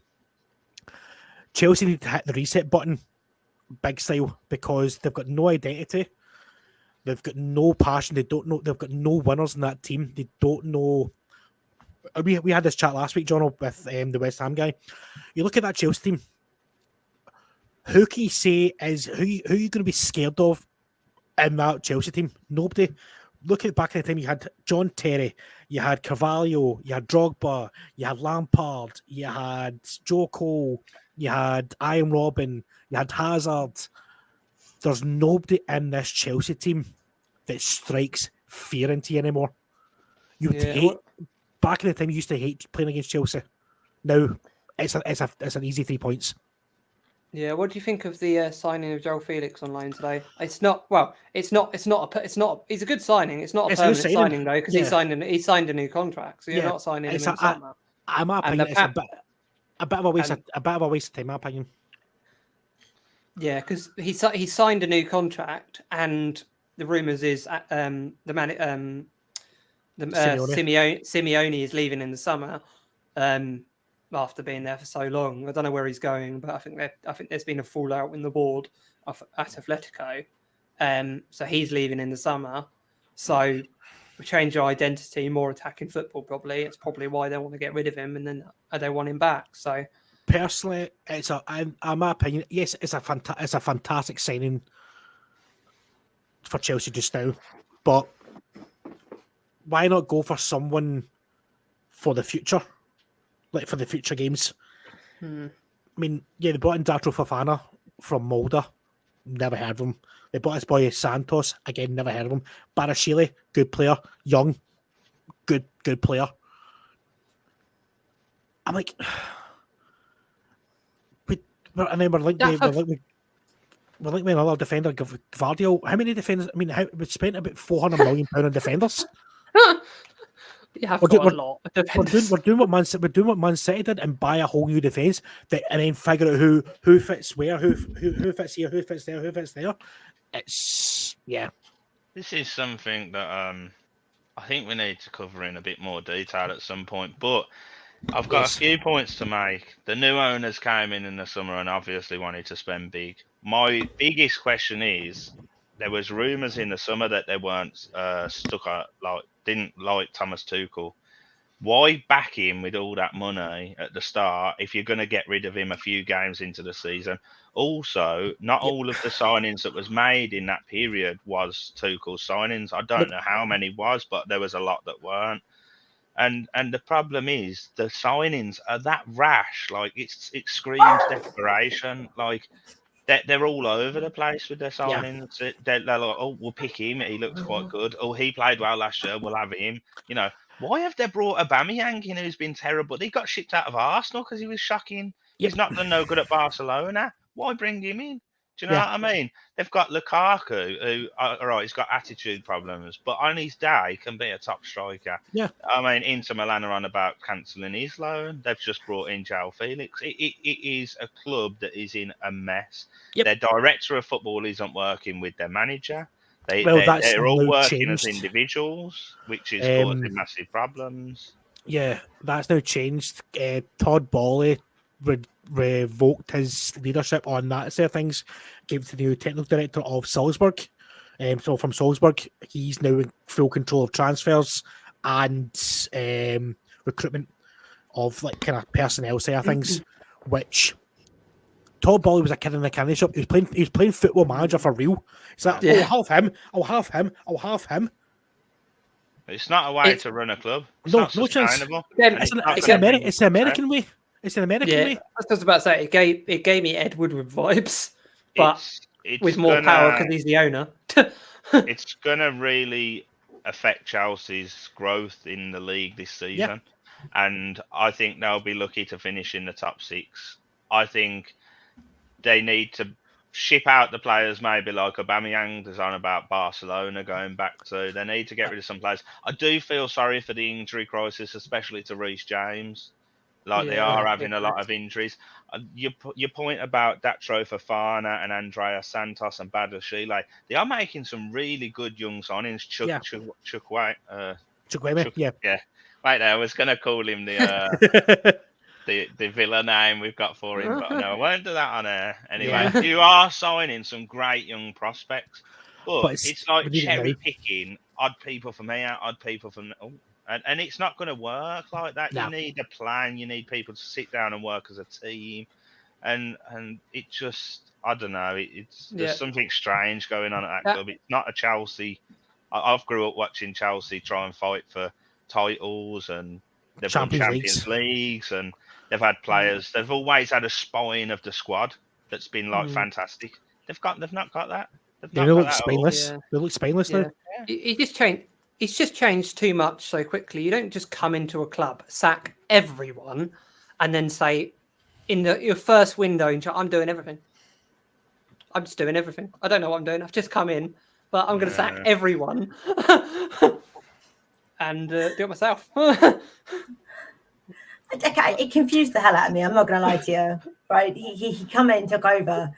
Chelsea need to hit the reset button, big style, because they've got no identity. They've got no passion. They don't know. They've got no winners in that team. They don't know. We had this chat last week, John, with the West Ham guy. You look at that Chelsea team. Who can you say is who you going to be scared of in that Chelsea team? Nobody. Look at back in the time, you had John Terry, you had Carvalho, you had Drogba, you had Lampard, you had Joe Cole, you had Ian Robin, you had Hazard. There's nobody in this Chelsea team that strikes fear into you anymore. You hate back in the time. You used to hate playing against Chelsea. Now it's an easy 3 points. Yeah, what do you think of the signing of Joel Felix on loan today? It's not. He's a good signing. It's not a permanent signing though, because he signed a new contract. So you're not signing him in summer. In my opinion, it's a bit of a waste of time. In my opinion. Yeah, because he signed a new contract, and the rumours is Simeone is leaving in the summer. After being there for so long, I don't know where he's going, but I think there's been a fallout in the board at Atletico, so he's leaving in the summer. So we change our identity, more attacking football. Probably it's probably why they want to get rid of him, and then they want him back. So personally, in my opinion, yes, it's a fantastic signing for Chelsea just now, but why not go for someone for the future? Like for the future games. I mean, they brought in Datro Fofana from Molde. Never heard of him. They brought this boy Santos. Again, never heard of him. Barashile, good player. Young, good player. I'm like, and then we're linked with another defender, Gvardiol. How many defenders? I mean, we spent about £400 million on defenders. You have We're got doing- a lot of We're defenders. doing what Man City did and buy a whole new defence, and then figure out who fits where, who fits here, who fits there, who fits there. It's This is something that I think we need to cover in a bit more detail at some point. But I've got Yes. a few points to make. The new owners came in the summer and obviously wanted to spend big. My biggest question is, there was rumours in the summer that they weren't stuck on, didn't like Thomas Tuchel. Why back him with all that money at the start if you're going to get rid of him a few games into the season? Also, not all of the signings that was made in that period was Tuchel's signings. I don't know how many was, but there was a lot that weren't. And the problem is the signings are that rash. Like it screams desperation. Like they're all over the place with their signings. They're like, oh, we'll pick him. He looks quite good. Oh, he played well last year. We'll have him. You know, why have they brought Aubameyang in, who's been terrible? He got shipped out of Arsenal because he was shocking. He's not done no good at Barcelona. Why bring him in? Do you know what I mean? They've got Lukaku, who, all right, he's got attitude problems, but on his day can be a top striker. Yeah. I mean, Inter Milan are on about cancelling his loan. They've just brought in João Felix. It is a club that is in a mess. Yep. Their director of football isn't working with their manager. They're all now working changed. as individuals, which is causing massive problems. Yeah, that's now changed. Todd Boehly revoked his leadership on that side of things, gave it to the new technical director of Salzburg. So from Salzburg, he's now in full control of transfers and recruitment of like kind of personnel side of things, which Todd Boehly was a kid in the candy shop. He was playing Football Manager for real. He's like, I'll have him. It's not a way to run a club. It's No not sustainable. It's an American way. It's an American way. I was just about to say it gave me Ed Woodward vibes, but it's with more power because he's the owner. It's gonna really affect Chelsea's growth in the league this season, and I think they'll be lucky to finish in the top 6. I think they need to ship out the players, maybe like Aubameyang. There's on about Barcelona going back to. They need to get rid of some players. I do feel sorry for the injury crisis, especially to Reece James. They are having a lot of injuries. Your point about Datro Fofana and Andrea Santos and Badashile, they are making some really good young signings. Chukwueze. Yeah. Right there, I was going to call him the Villa name we've got for him, but no, I won't do that on air. Anyway, you are signing some great young prospects, but it's like cherry picking odd people from here, odd people from. And it's not going to work like that. No. You need a plan. You need people to sit down and work as a team. And it just, I don't know. There's something strange going on at that club. It's not a Chelsea. I've grew up watching Chelsea try and fight for titles, and they've won Champions Leagues, and they've had players. They've always had a spine of the squad that's been fantastic. They've not got that. They look spineless. They look spineless now. It just changed. It's just changed too much so quickly. You don't just come into a club, sack everyone, and then say, in your first window, I'm doing everything. I'm just doing everything. I don't know what I'm doing. I've just come in, but I'm going to sack everyone and do it myself. It confused the hell out of me. I'm not going to lie to you. Right? He come in, took over,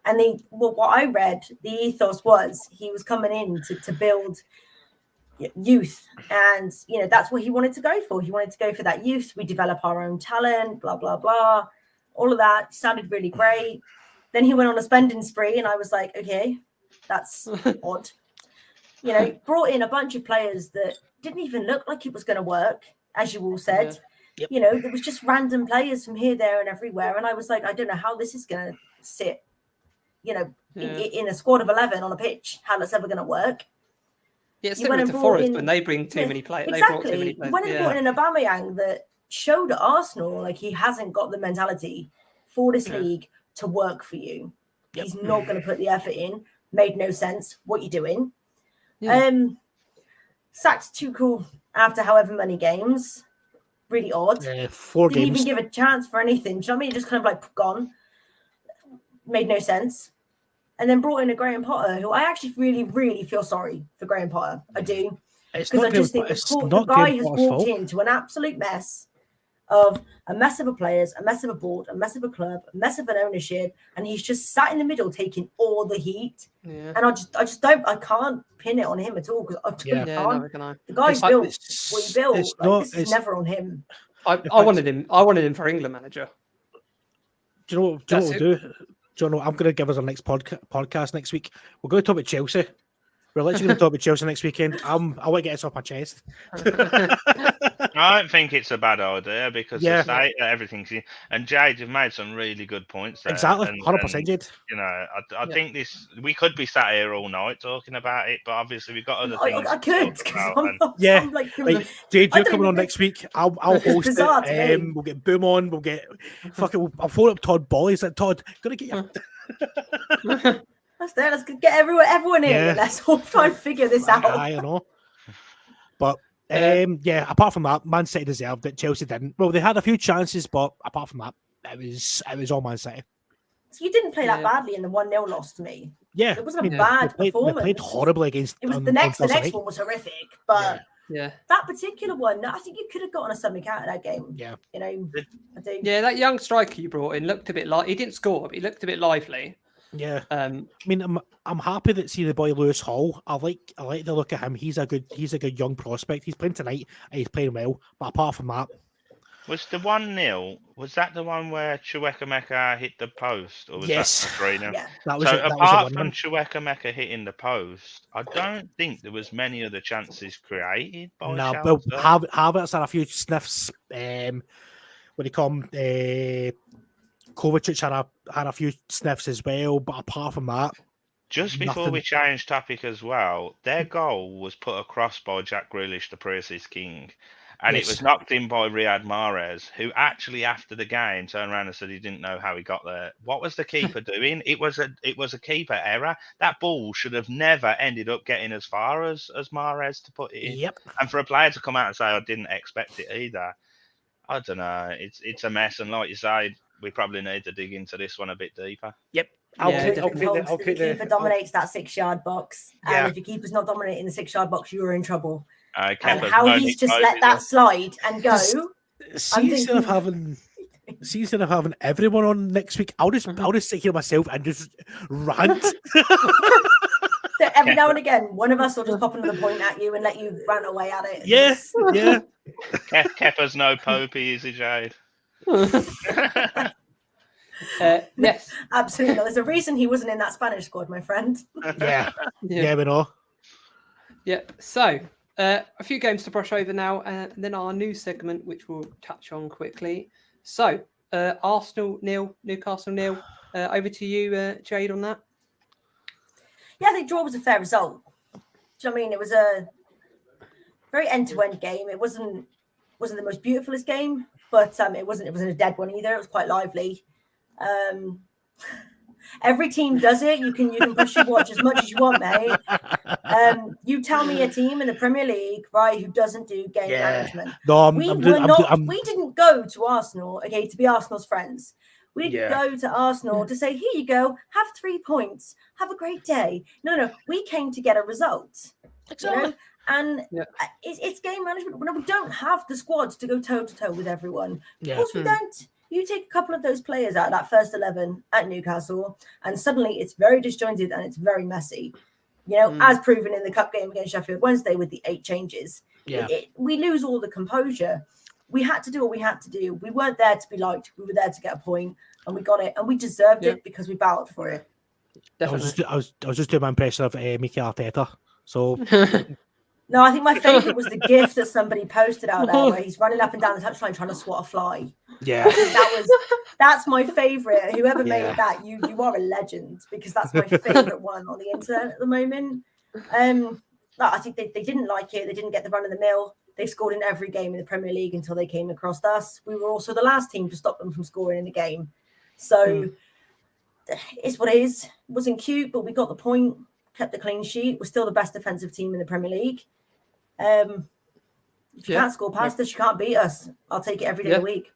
and what I read, the ethos was he was coming in to build youth, and that's what he wanted to go for. He wanted to go for that youth. We develop our own talent, blah blah blah. All of that sounded really great. Then he went on a spending spree, and I was like, okay, that's odd. Brought in a bunch of players that didn't even look like it was going to work, as you all said. There was just random players from here, there, and everywhere, and I was like, I don't know how this is going to sit. In a squad of 11 on a pitch, how that's ever going to work. Yeah, it's similar to Forest when they bring too many players. Exactly. They brought too many players. You went and brought in an Aubameyang that showed at Arsenal like he hasn't got the mentality for this league to work for you. He's not going to put the effort in. Made no sense. What you doing? Sacked Tuchel after however many games. Really odd. 4 Didn't games. even give a chance for anything. Do you know what I mean? Just kind of like gone. Made no sense. And then brought in a Graham Potter, who I actually really, really feel sorry for Graham Potter. I do. It's Because I not just Graham, think it's the not guy Graham has Potter's walked fault. into an absolute mess of a mess of a players, a mess of a board, a mess of a club, a mess of an ownership, and he's just sat in the middle taking all the heat. Yeah. And I can't pin it on him at all because I Yeah. can't. neither can I. The guy's It's- built it's- what he built. it's Like, not- this is it's- never on him. I wanted him for England manager. Do you know what That's we'll do? Do you know? I'm going to give us our next podcast next week. We're going to talk about Chelsea. We're literally going to talk about Chelsea next weekend. I want to get this off my chest. I don't think it's a bad idea because Yeah. the state everything's in. And Jade, you've made some really good points there. Exactly, And- 100%, and, Jade. You know, I Yeah. think we could be sat here all night talking about it, but obviously we've got other things. I to could talk because about, and- Yeah, I'm like, Like, Jade, I you're don't coming on even- next week. I'll It's host bizarre to it. me. We'll get Boom on. We'll get fucking. I'll phone up Todd Bolly. He's like, Todd, gonna get you. Let's get everyone in. Yeah. And let's all try and figure this out. I know. But yeah, apart from that, Man City deserved it. Chelsea didn't. Well, they had a few chances, but apart from that, it was all Man City. So you didn't play that Yeah. badly in the 1-0 loss to me. Yeah, It wasn't a Yeah. bad they performance. played horribly against. It was on the next Thursday night. one was horrific, but Yeah. that particular one, I think you could have gotten something out of that game. Yeah. You know, I do. Yeah, that young striker you brought in looked a bit like he didn't score, but he looked a bit lively. Yeah. Um, I mean, I'm happy that see the boy Lewis Hall. I like the look at him. He's a good young prospect. He's playing tonight and he's playing well. But apart from that, Was the 1-0, was that the one where Chukwuemeka hit the post? Or was Yes. that the 3-0? Yeah. that was So it. That was apart the from one. Chukwuemeka hitting the post, I don't think there was many other chances created by No, Chelsea. but Havertz had a few sniffs. What do you call him? Kovacic had a few sniffs as well. But apart from that, Just before nothing. we change topic as well, their goal was put across by Jack Grealish, the Precis King, and it Yes. was knocked in by Riyad Mahrez, who actually after the game turned around and said he didn't know how he got there. What was the keeper doing? It was a keeper error. That ball should have never ended up getting as far as Mahrez to put it in. yep. And for a player to come out and say I didn't expect it either, I don't know. It's a mess, and like you say, we probably need to dig into this one a bit deeper. I'll Yeah, keep definitely. The keeper dominates that 6-yard box, and Yeah. if your keeper's not dominating the 6-yard box, you're in trouble. And Kepa's how moaning he's just over let it. that slide and go. See, instead of thinking- having everyone on next week, I'll just sit here myself and just rant. that every now and again, one of us will just pop another point at you and let you rant away at it. Yes, yeah. Kepa's no Popey, is he, Jade? yes. Absolutely. There's a reason he wasn't in that Spanish squad, my friend. Yeah, Yeah. yeah, we know. Yeah. So, a few games to brush over now, and then our new segment, which we'll touch on quickly. So, Arsenal 0, Newcastle 0. Over to you, Jade, on that. Yeah, I think draw was a fair result. Do you know what I mean? It was a very end-to-end game. It wasn't the most beautifulest game, but it wasn't a dead one either. It was quite lively. Every team does it. You can push your watch as much as you want, mate. You tell me a team in the Premier League, right, who doesn't do game management. No, We didn't go to Arsenal, okay, to be Arsenal's friends. We didn't go to Arsenal to say, here you go, have 3 points, have a great day. No, we came to get a result. Exactly. You know? And it's game management. No, we don't have the squads to go toe-to-toe with everyone. Yeah. Of course we don't. You take a couple of those players out of that first 11 at Newcastle, and suddenly it's very disjointed and it's very messy. You know, as proven in the cup game against Sheffield Wednesday with the 8 changes. Yeah. We lose all the composure. We had to do what we had to do. We weren't there to be liked. We were there to get a point, and we got it, and we deserved it because we battled for it. Definitely. I was just doing my impression of Mikel Arteta. So No, I think my favourite was the GIF that somebody posted out there where he's running up and down the touchline trying to swat a fly. yeah, That's my favourite. Whoever made Yeah. that, you are a legend, because that's my favourite one on the internet at the moment. No, I think they didn't like it. They didn't get the run of the mill. They scored in every game in the Premier League until they came across us. We were also the last team to stop them from scoring in the game. So it's what it is. It wasn't cute, but we got the point, kept the clean sheet. We're still the best defensive team in the Premier League. If you can't score past us, you can't beat us. I'll take it every day of the week.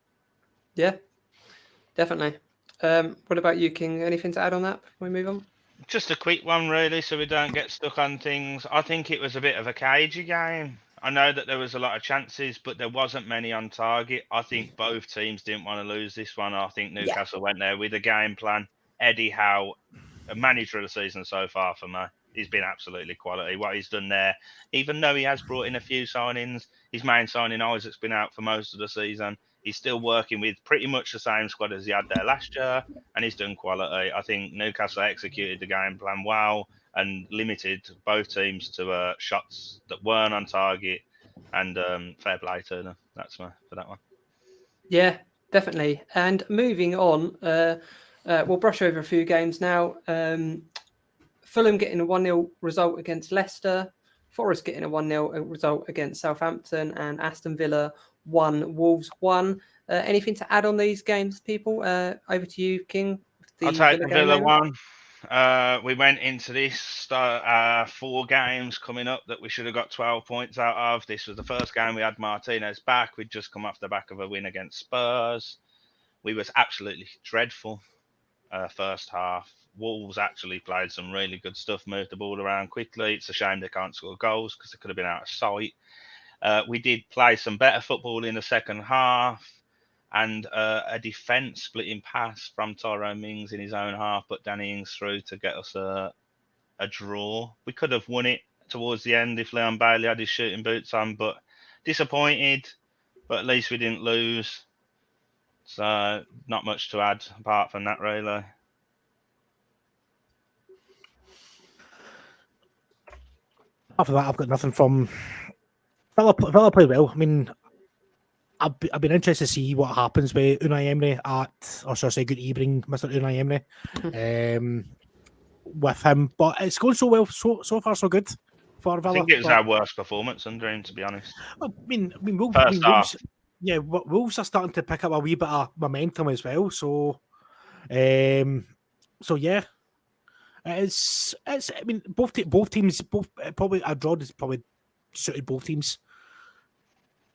Yeah, definitely. What about you, King? Anything to add on that before we move on? Just a quick one, really, so we don't get stuck on things. I think it was a bit of a cagey game. I know that there was a lot of chances, but there wasn't many on target. I think both teams didn't want to lose this one. I think Newcastle went there with a game plan. Eddie Howe, a manager of the season so far for me. He's been absolutely quality. What he's done there, even though he has brought in a few signings, his main signing Isaac's been out for most of the season. He's still working with pretty much the same squad as he had there last year, and he's done quality. I think Newcastle executed the game plan well and limited both teams to shots that weren't on target. And fair play to them. That's for that one. Yeah, definitely. And moving on, we'll brush over a few games now. Fulham getting a 1-0 result against Leicester. Forest getting a 1-0 result against Southampton. And Aston Villa 1, Wolves 1. Anything to add on these games, people? Over to you, King. I'll take the Villa one. We went into this 4 games coming up that we should have got 12 points out of. This was the first game we had Martinez back. We'd just come off the back of a win against Spurs. We was absolutely dreadful first half. Wolves actually played some really good stuff, moved the ball around quickly. It's a shame they can't score goals because they could have been out of sight. We did play some better football in the second half, and a defence splitting pass from Tyrone Mings in his own half put Danny Ings through to get us a draw. We could have won it towards the end if Leon Bailey had his shooting boots on, but disappointed, but at least we didn't lose. So not much to add apart from that, really. After that, I've got nothing from Villa played well. I mean, I've been interested to see what happens with Unai Emery good evening, Mr. Unai Emery, with him. But it's going so well, so far so good for Villa. I think it was our worst performance under him, to be honest. I mean, Wolves, yeah, Wolves are starting to pick up a wee bit of momentum as well. So yeah. It's. I mean, both teams. Probably a draw is probably suited both teams.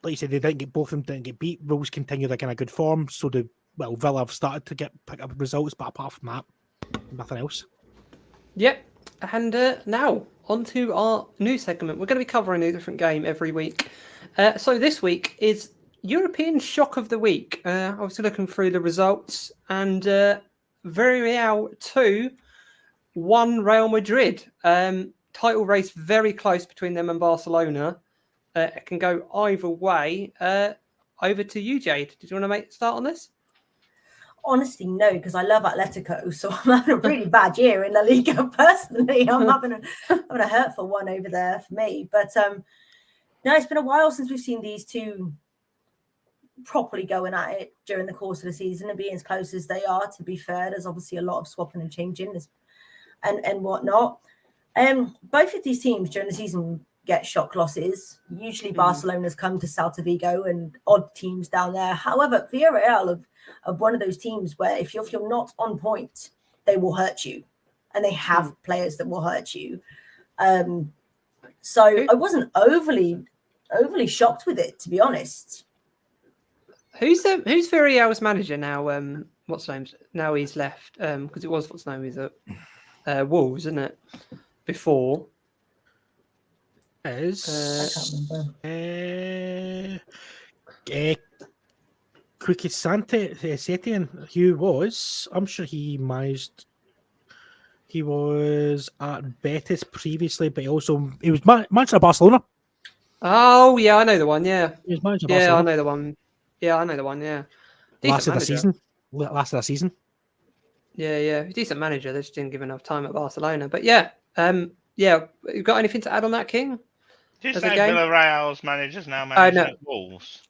Like you said, both of them didn't get beat. Wolves continued like in a good form. So Villa have started to pick up results, but apart from that, nothing else. Yep. And now on to our new segment. We're going to be covering a different game every week. So this week is European Shock of the Week. I was looking through the results, and Villarreal 2. 1 Real Madrid. Title race very close between them and Barcelona. It can go either way. Over to you, Jade. Did you want to start on this? Honestly, no, because I love Atletico, so I'm having a really bad year in La Liga. Personally, I'm having a hurtful one over there for me. But no, it's been a while since we've seen these two properly going at it during the course of the season and being as close as they are. To be fair, there's obviously a lot of swapping and changing. And whatnot. Both of these teams during the season get shock losses. Usually Barcelona's come to Celta Vigo and odd teams down there. However, Villarreal are one of those teams where if you're not on point, they will hurt you. And they have players that will hurt you. So I wasn't overly shocked with it, to be honest. Who's Villarreal's manager now? What's his name? Now he's left. Because it was what's name is it? Wolves, isn't it? Before is I can't remember. Setian, who was, I'm sure he managed. He was at Betis previously, but he was manager of Barcelona. Oh yeah, I know the one. Yeah, he was manager of Barcelona. Barcelona. I know the one. Yeah, I know the one. Yeah, Lasted a season. Yeah, decent manager. They just didn't give enough time at Barcelona. But yeah, you got anything to add on that, King? Did you say Villarreal's managers now managing at Wolves?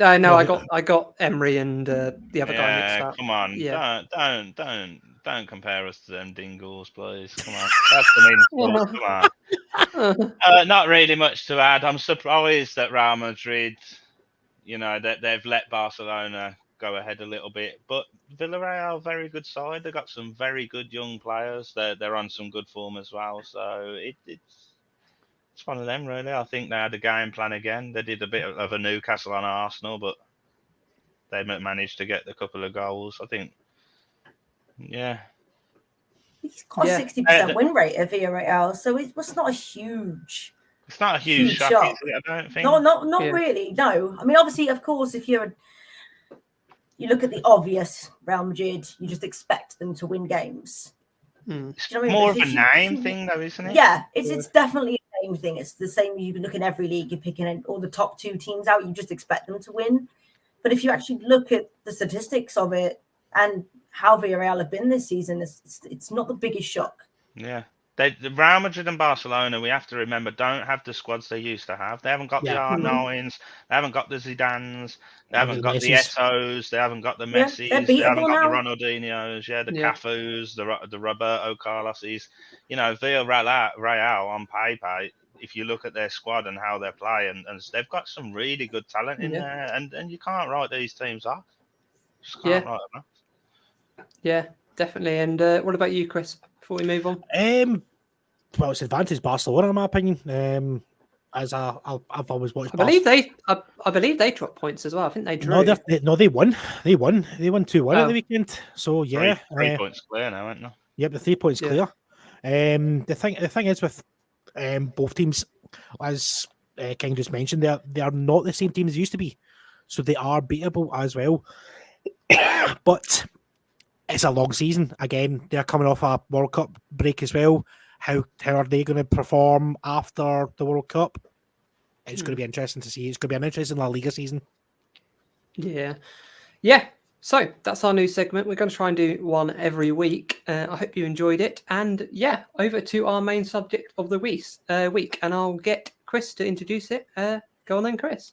No, I got Emery and the other guy mixed up. Come on, don't compare us to them dingles, please. Come on, that's an insult. Come on. Not really much to add. I'm surprised that Real Madrid, that they've let Barcelona go ahead a little bit, but Villarreal, very good side. They've got some very good young players. They're on some good form as well. So it's one of them, really. I think they had a game plan again. They did a bit of a Newcastle on Arsenal, but they managed to get a couple of goals. I think, yeah. He's got a 60% win rate at Villarreal, so it's not a huge. It's not a huge shock, shock. is it? I don't think. Not really. No, I mean, obviously, of course, if you look at the obvious Real Madrid, you just expect them to win games. It's more of a name thing, though, isn't it? Yeah, it's definitely a name thing. It's the same. You look in every league, you're picking all the top 2 teams out. You just expect them to win. But if you actually look at the statistics of it and how Villarreal have been this season, it's not the biggest shock. Yeah. The Real Madrid and Barcelona, we have to remember, don't have the squads they used to have. They haven't got the R9s, they haven't got the Zidanes, they haven't got the Etos, they haven't got the Messis, they haven't got the Ronaldinhos, the Cafus, the Roberto Carloses. Villarreal on paper, if you look at their squad and how they play, and they've got some really good talent in there, and you can't write these teams off. Just can't write them off. Yeah, definitely. And what about you, Chris, before we move on? Well, it's advantage Barcelona in my opinion. As I've always watched. I believe they dropped points as well. I think they drew. They won. They won 2-1 at the weekend. So yeah, 3 points clear now, aren't they? Yep, the 3 points clear. The thing is with both teams, as King just mentioned, they are not the same team as they used to be, so they are beatable as well. But it's a long season. Again, they're coming off a World Cup break as well. How are they going to perform after the World Cup? It's going to be interesting to see. It's going to be an interesting La Liga season. Yeah. So that's our new segment. We're going to try and do one every week. I hope you enjoyed it. And over to our main subject of the week. And I'll get Chris to introduce it. Go on then, Chris.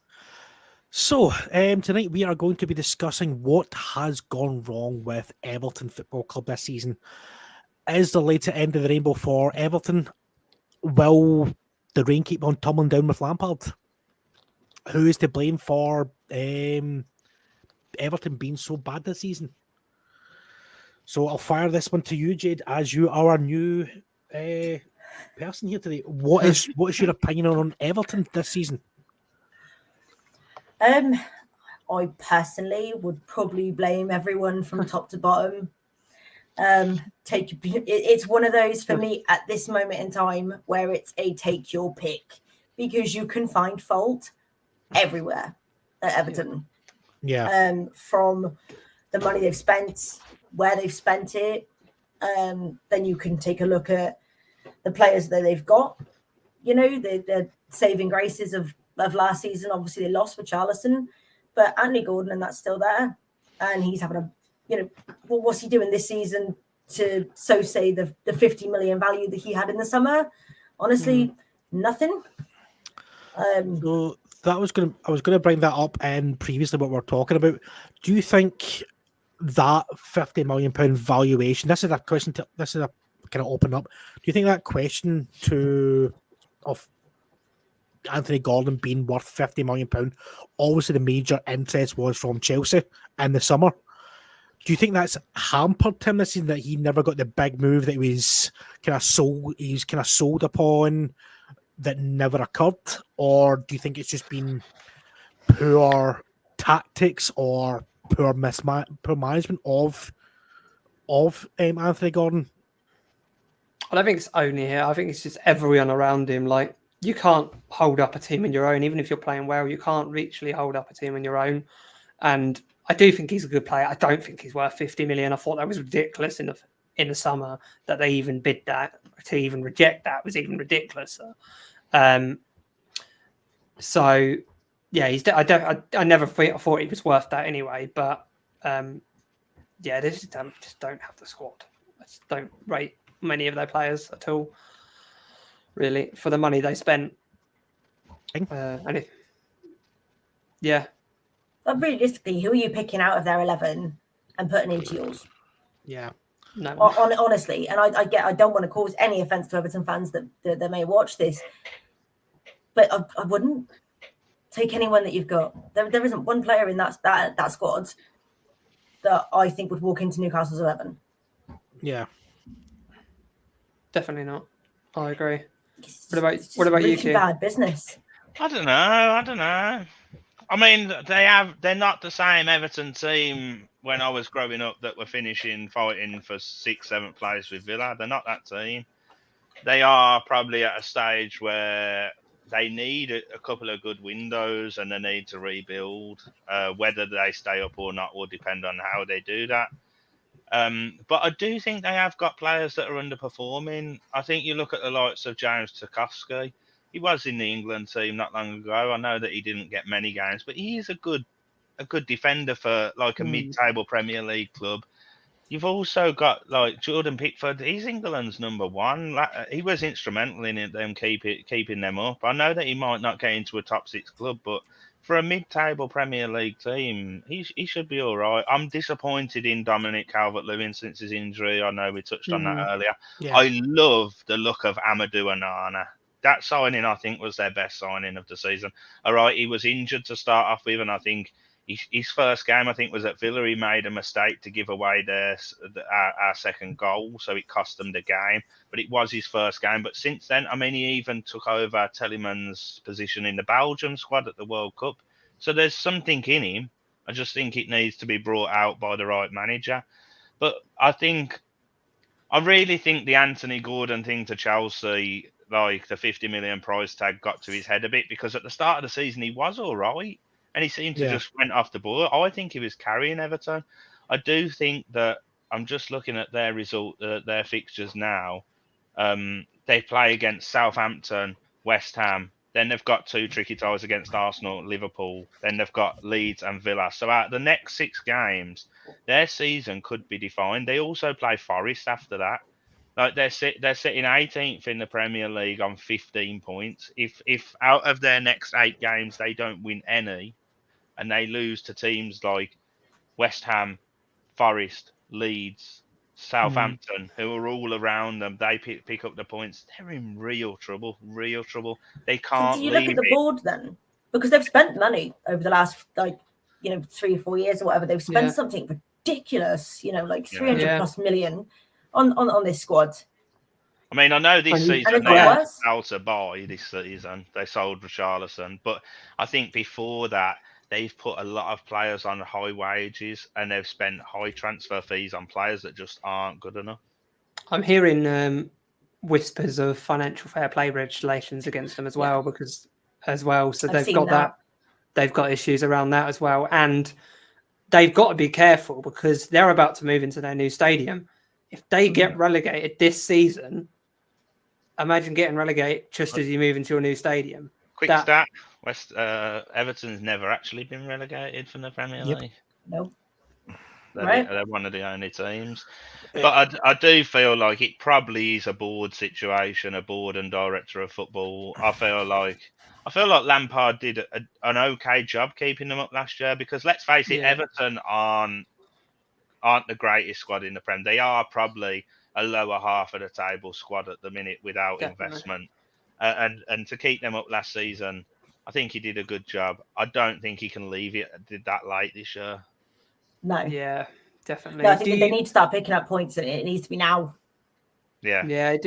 So, tonight we are going to be discussing what has gone wrong with Everton Football Club this season. Is the light at end of the rainbow for Everton? Will the rain keep on tumbling down with Lampard? Who is to blame for Everton being so bad this season? So I'll fire this one to you, Jade, as you are our new person here today. What is your opinion on Everton this season? I personally would probably blame everyone from top to bottom. It's one of those for me at this moment in time where it's a take your pick, because you can find fault everywhere at Everton. Yeah. From the money they've spent, where they've spent it, then you can take a look at the players that they've got. The saving graces of last season. Obviously, they lost with Charleston, but Anthony Gordon, and that's still there, and he's having what's he doing this season to say the 50 million value that he had in the summer? Honestly, nothing. So I was going to bring that up, and previously what we're talking about. Do you think that £50 million valuation? This is a question. This is a kind of open up. Do you think that question of Anthony Gordon being worth £50 million, obviously the major interest was from Chelsea in the summer? Do you think that's hampered him this season, that he never got the big move that he was kind of sold upon, that never occurred? Or do you think it's just been poor tactics or poor management of Anthony Gordon? I don't think it's only here. I think it's just everyone around him. Like, you can't hold up a team on your own, even if you're playing well. You can't literally hold up a team on your own. And I do think he's a good player. I don't think he's worth 50 million. I thought that was ridiculous in the summer that they even bid that. To even reject that was even ridiculous. So yeah, I never thought he was worth that anyway. But they just don't have the squad. I just don't rate many of their players at all, really, for the money they spent. But realistically, who are you picking out of their 11 and putting into yours? Yeah. No. Honestly, and I don't want to cause any offense to Everton fans that may watch this, but I wouldn't take anyone that you've got. There isn't one player in that squad that I think would walk into Newcastle's 11. Yeah. Definitely not. I agree. What about you, Q? Bad business. I don't know. I mean, they're not the same Everton team when I was growing up that were finishing fighting for 6th, 7th place with Villa. They're not that team. They are probably at a stage where they need a couple of good windows and they need to rebuild. Whether they stay up or not will depend on how they do that. But I do think they have got players that are underperforming. I think you look at the likes of James Tarkowski. He was in the England team not long ago. I know that he didn't get many games, but he is a good defender for like a mid-table Premier League club. You've also got like Jordan Pickford. He's England's number one. He was instrumental in them keeping them up. I know that he might not get into a top 6 club, but for a mid-table Premier League team, he should be all right. I'm disappointed in Dominic Calvert-Lewin since his injury. I know we touched on that earlier. Yeah. I love the look of Amadou Onana. That signing, I think, was their best signing of the season. All right, he was injured to start off with, and I think his first game, I think, was at Villa. He made a mistake to give away our second goal, so it cost them the game. But it was his first game. But since then, I mean, he even took over Telemann's position in the Belgium squad at the World Cup. So there's something in him. I just think it needs to be brought out by the right manager. But I really think the Anthony Gordon thing to Chelsea, like the 50 million price tag, got to his head a bit, because at the start of the season he was all right and he seemed to just went off the ball. I think he was carrying Everton. I do think that I'm just looking at their their fixtures now. They play against Southampton, West Ham. Then they've got 2 tricky ties against Arsenal, Liverpool. Then they've got Leeds and Villa. So out of the next 6 games, their season could be defined. They also play Forest after that. Like they're sitting 18th in the Premier League on 15 points. If out of their next 8 games they don't win any, and they lose to teams like West Ham, Forest, Leeds, Southampton, who are all around them, they pick up the points. They're in real trouble. Real trouble. They can't. Do you look at the board then? Because they've spent money over the last 3 or 4 years or whatever. They've spent something ridiculous. Like 300 plus million on this squad. I mean, I know this season they had to buy this season. They sold Richarlison, but I think before that they've put a lot of players on high wages and they've spent high transfer fees on players that just aren't good enough. I'm hearing whispers of financial fair play regulations against them as well, so they've got that. They've got issues around that as well, and they've got to be careful because they're about to move into their new stadium. If they get relegated this season, imagine getting relegated just as you move into your new stadium. Quick stat: Everton's never actually been relegated from the Premier League. Nope. They're one of the only teams. But I do feel like it probably is a board situation, a board and director of football. I feel like Lampard did an okay job keeping them up last year, because let's face it, Everton aren't the greatest squad in the Prem. They are probably a lower half of the table squad at the minute without investment. And to keep them up last season, I think he did a good job. I don't think he can leave it that late this year. No. Yeah, definitely. No, I think they need to start picking up points, and it needs to be now. Yeah. Yeah.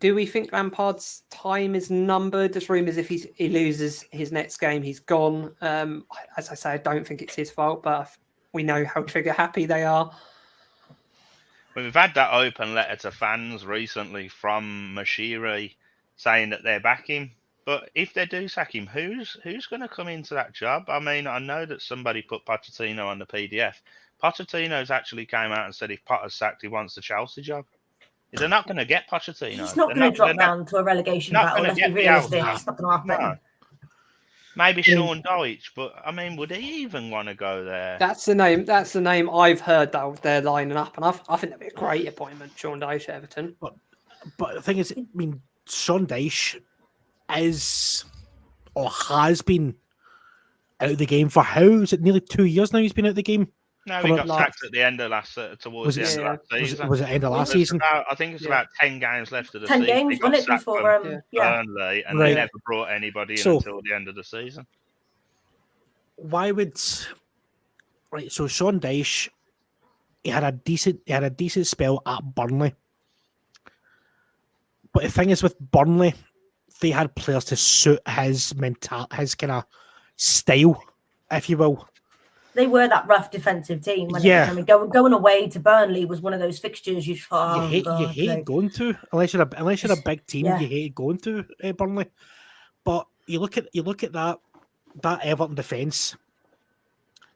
Do we think Lampard's time is numbered? There's rumours if he loses his next game, he's gone. As I say, I don't think it's his fault, but we know how trigger happy they are. We've had that open letter to fans recently from Mashiri saying that they're backing. But if they do sack him, who's going to come into that job? I mean, I know that somebody put Pochettino on the PDF. Pochettino's actually came out and said if Potter's sacked, he wants the Chelsea job. They're not going to get Pochettino. He's not going to drop down to a relegation battle. Let's be realistic. It's not going to happen. No. Maybe Sean Dyche, but I mean, would he even want to go there? That's the name. That's the name I've heard that they're lining up, and I think that'd be a great appointment, Sean Dyche at Everton. But the thing is, I mean, Sean Dyche is or has been out of the game for how? Is it nearly 2 years now? He's been out of the game. No, he got sacked at the end of last towards the end of last season. Was it end of last season? I think it's about 10 games left of the 10 season. 10 games, wasn't it, before Burnley, and they never brought anybody in until the end of the season. Why would so Sean Dyche, he had a decent spell at Burnley. But the thing is with Burnley, they had players to suit his kind of style. if you will. They were that rough defensive team. When Yeah. I mean, going away to Burnley was one of those fixtures you thought, You hate going to, unless you're a big team. Yeah. You hate going to Burnley. But you look at that Everton defence.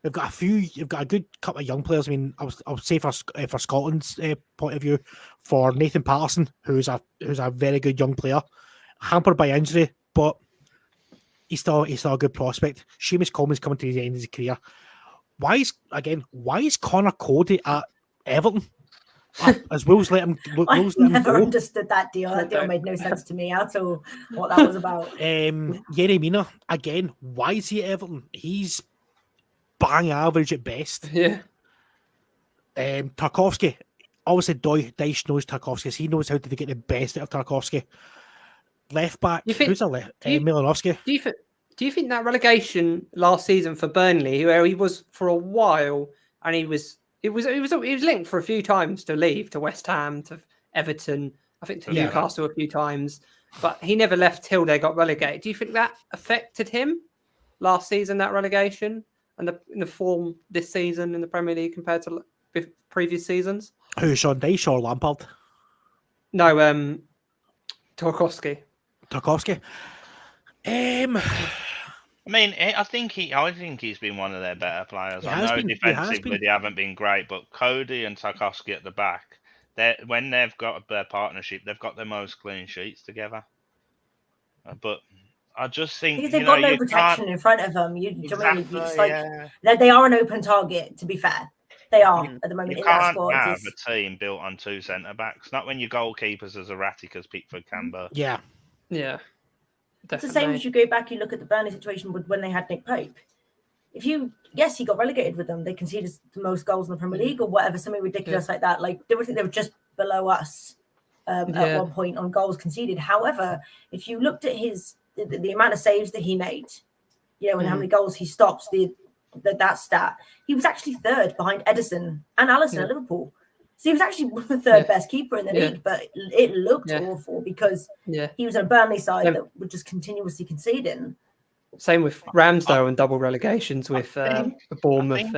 They've got a good couple of young players. I mean, I would say for Scotland's point of view, for Nathan Patterson, who's a very good young player, hampered by injury, but he's still a good prospect. Seamus Coleman's coming to the end of his career. Why is Connor Cody at Everton? As Will's let him I never go. understood that deal. That deal made no sense to me at all. What that was about. Yerry Mina again. Why is he at Everton? He's bang average at best. Yeah. Tarkowski. Obviously, Dyche knows Tarkowski. So he knows how to get the best out of Tarkowski. Left back. Who's a left? Milanovsky. Do you think that relegation last season for Burnley, where he was for a while, and he was linked for a few times to leave to West Ham, to Everton, I think to Newcastle a few times, but he never left till they got relegated. Do you think that affected him last season, that relegation, and the form this season in the Premier League compared to previous seasons? Who, Sean Dyche or Lampard? No, Tarkowski. I mean, I think he's been one of their better players. I know defensively they haven't been great, but Cody and Tarkowski at the back, when they've got their partnership, they've got the most clean sheets together. But I just think because they've got no protection in front of them. They are an open target. To be fair, they are at the moment. You can't have a team built on two centre backs. Not when your goalkeepers as erratic as Pickford Canberra. Yeah. It's the same as you go back, you look at the Burnley situation when they had Nick Pope. Yes, he got relegated with them. They conceded the most goals in the Premier League or whatever, something ridiculous like that. Like they were just below us at one point on goals conceded. However, if you looked at the amount of saves that he made, and how many goals he stopped, that stat, he was actually third behind Edison and Alisson at Liverpool. So he was actually the third best keeper in the league, but it looked awful because he was on a Burnley side that were just continuously conceding. Same with Ramsdale and double relegations with Bournemouth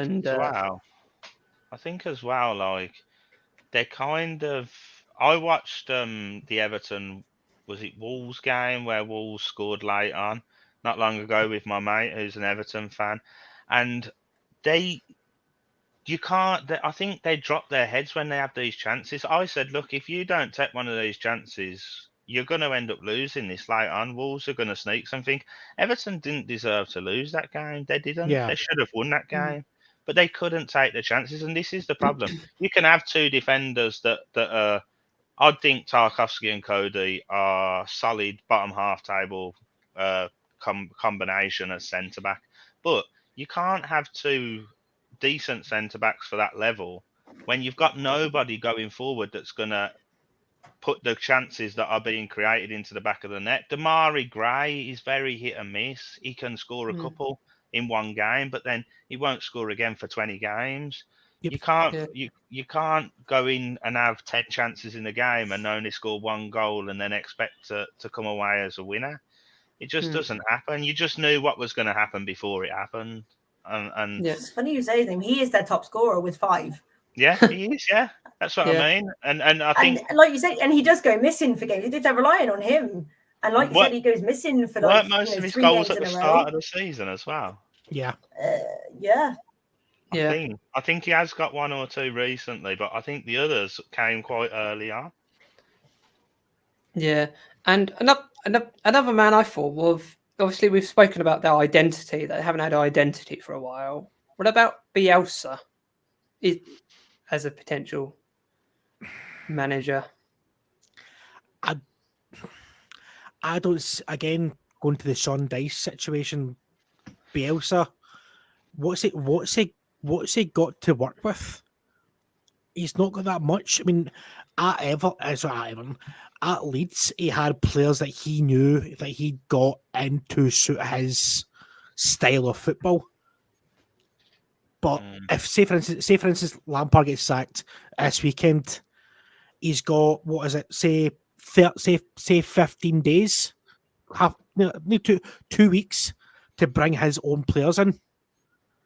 I think as well, like they're kind of. I watched the Everton, was it Wolves game where Wolves scored late on not long ago with my mate who's an Everton fan, and I think they drop their heads when they have these chances. I said, look, if you don't take one of these chances, you're going to end up losing this late on. Wolves are going to sneak something. Everton didn't deserve to lose that game. They didn't. Yeah. They should have won that game. But they couldn't take the chances, and this is the problem. You can have two defenders that are... I think Tarkowski and Cody are solid bottom half table combination as centre-back. But you can't have two decent centre-backs for that level when you've got nobody going forward that's going to put the chances that are being created into the back of the net. Damari Gray is very hit and miss. He can score a couple in one game, but then he won't score again for 20 games. Yep. You can't go in and have 10 chances in the game and only score one goal and then expect to come away as a winner. It just doesn't happen. You just knew what was going to happen before it happened. And it's funny you say his name. He is their top scorer with 5. Yeah, he is. Yeah, that's what I mean. And I think, and like you said, and he does go missing for games. They're relying on him. And like you said, he goes missing for like most of his goals at the start of the season as well. Yeah. I think he has got one or two recently, but I think the others came quite early on. Yeah, and another man I thought was, obviously we've spoken about their identity. They haven't had an identity for a while. What about Bielsa as a potential manager? I don't. Again, going to the Sean Dyche situation, Bielsa, what's he got to work with? He's not got that much. I mean, at Everton, at Leeds, he had players that he knew that he got in to suit his style of football. But if, say for instance, Lampard gets sacked this weekend, he's got, say 15 days, 2 weeks to bring his own players in.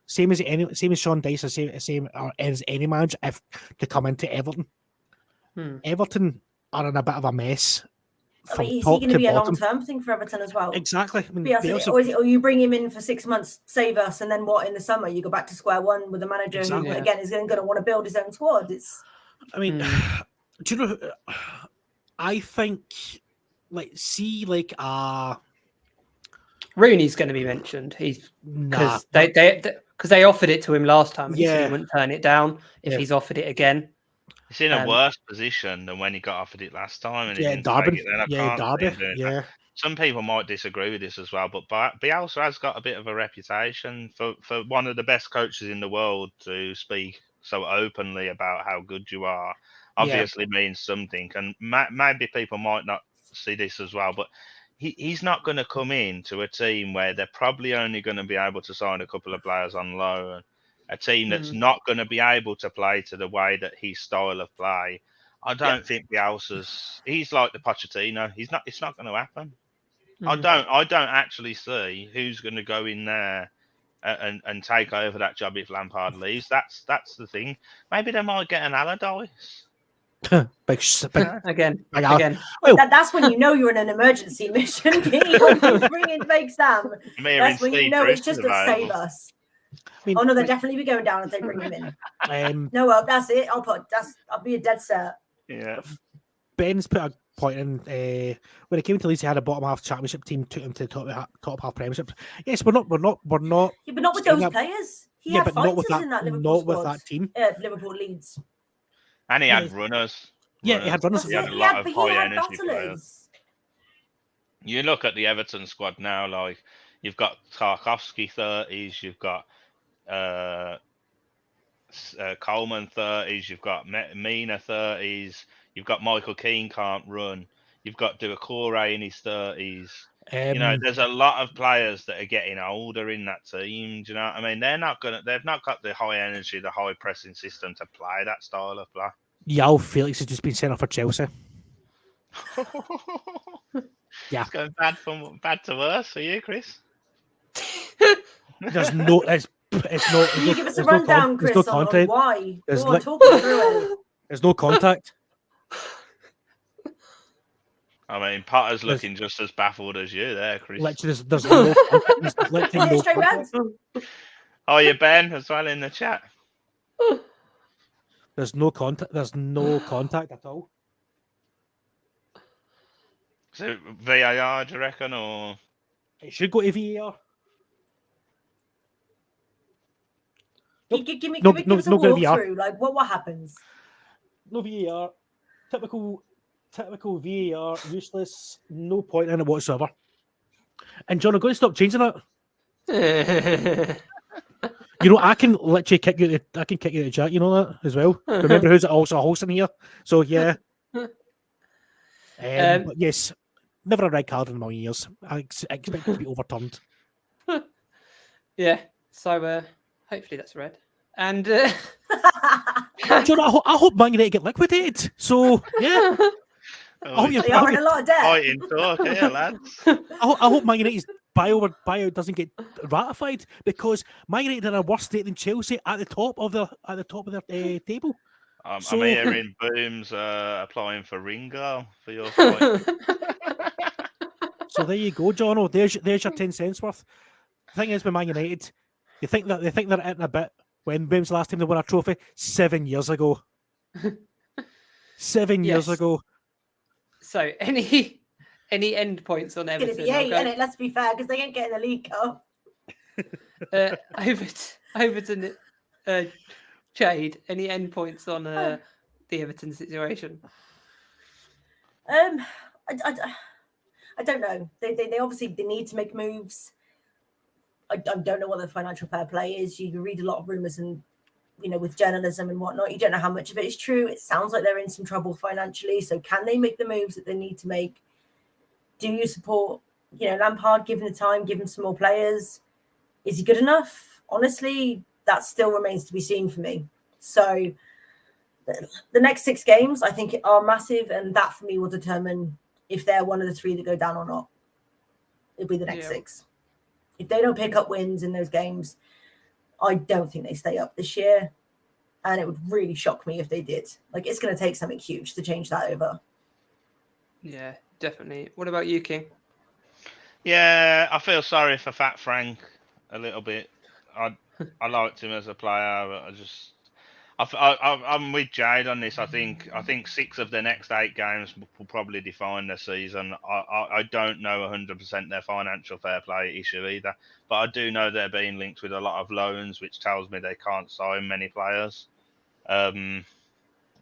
same as Sean Dyche, same as any manager if to come into Everton. Everton are in a bit of a mess. I mean, is he top going to to be a bottom. long-term thing for Everton as well? Exactly. I mean, or you bring him in for 6 months, save us, and then what? In the summer, you go back to square one with a manager who, again, is going to want to build his own squad. I mean, do you know? I think, Rooney's going to be mentioned. He's because they offered it to him last time, and he said he wouldn't turn it down if he's offered it again. He's in a worse position than when he got offered it last time, and he didn't Derby. take it. Then I can't see him doing that. Some people might disagree with this as well, but Bielsa has got a bit of a reputation for one of the best coaches in the world to speak so openly about how good you are. Obviously means something, and maybe people might not see this as well, but he's not going to come in to a team where they're probably only going to be able to sign a couple of players on loan. A team that's not going to be able to play to the way that his style of play. I don't think Bielsa's. He's like the Pochettino. It's not going to happen. I don't actually see who's going to go in there and take over that job if Lampard leaves. That's the thing. Maybe they might get an Allardyce. Again. Well, that's when you know you're in an emergency mission. When you bring in Big Sam, that's when you know it's just to save us. No, they'll definitely be going down if they bring him in. That's it. I'll be a dead set. Yeah. Ben's put a point in when it came to Leeds, he had a bottom half championship team, took him to the top half Premiership. Yes, we're not. Yeah, but not with those players. He had fighters in that Liverpool squad. With that team. Liverpool Leeds. And he had runners. Yeah, he had runners. He had a lot of high energy players. You look at the Everton squad now, like you've got Tarkowski 30s, you've got Coleman 30s, you've got Mina 30s, you've got Michael Keane can't run, you've got Doucouré in his 30s. There's a lot of players that are getting older in that team. Do you know what I mean? They've not got the high energy, the high pressing system to play that style of play. Yao Felix has just been sent off for Chelsea. Yeah, it's going bad to worse for you, Chris. There's no. It's no. Can you give us a rundown, Chris, on why? Talk me through it. There's no contact. I mean, Potter's looking just as baffled as you there, Chris. Literally, there's no contact. Oh, you Ben as well in the chat. There's no contact. There's no contact at all. So VAR, do you reckon, or it should go to VAR? Give me a walkthrough. Like what happens? No VAR. Typical VAR. Useless. No point in it whatsoever. And John, I'm going to stop changing it. I can literally kick you. I can kick you to chat. You know that as well. Remember who's also hosting here. So yeah. But yes, never a red card in my years. I expect it to be overturned. Yeah. So hopefully that's red. And John, I hope Man United get liquidated. So yeah. They are in a lot of debt. Fighting talk here, lads. I hope Man United's buyout doesn't get ratified, because Man United are in a worse state than Chelsea at the top of their table. I'm hearing Booms applying for Ringo for your fight. So there you go, John. There's your 10 cents worth. The thing is with Man United, they think they're in a bit. When was the last time they won a trophy? 7 years ago. 7 years ago. So any end points on Everton? It's going to be 8, isn't it? Let's be fair, because they ain't getting the League Cup. Overton, Jade, any end points on the Everton situation? I don't know. They obviously need to make moves. I don't know what the financial fair play is. You read a lot of rumours and, with journalism and whatnot, you don't know how much of it is true. It sounds like they're in some trouble financially. So can they make the moves that they need to make? Do you support, Lampard, give him the time, give him some more players? Is he good enough? Honestly, that still remains to be seen for me. So the next 6 games, I think, are massive. And that, for me, will determine if they're one of the 3 that go down or not. It'll be the next 6. If they don't pick up wins in those games, I don't think they stay up this year. And it would really shock me if they did. Like, it's going to take something huge to change that over. Yeah, definitely. What about you, King? Yeah, I feel sorry for Fat Frank a little bit. I liked him as a player, but I'm with Jade on this. I think 6 of the next 8 games will probably define their season. I don't know 100% their financial fair play issue either, but I do know they're being linked with a lot of loans, which tells me they can't sign many players. I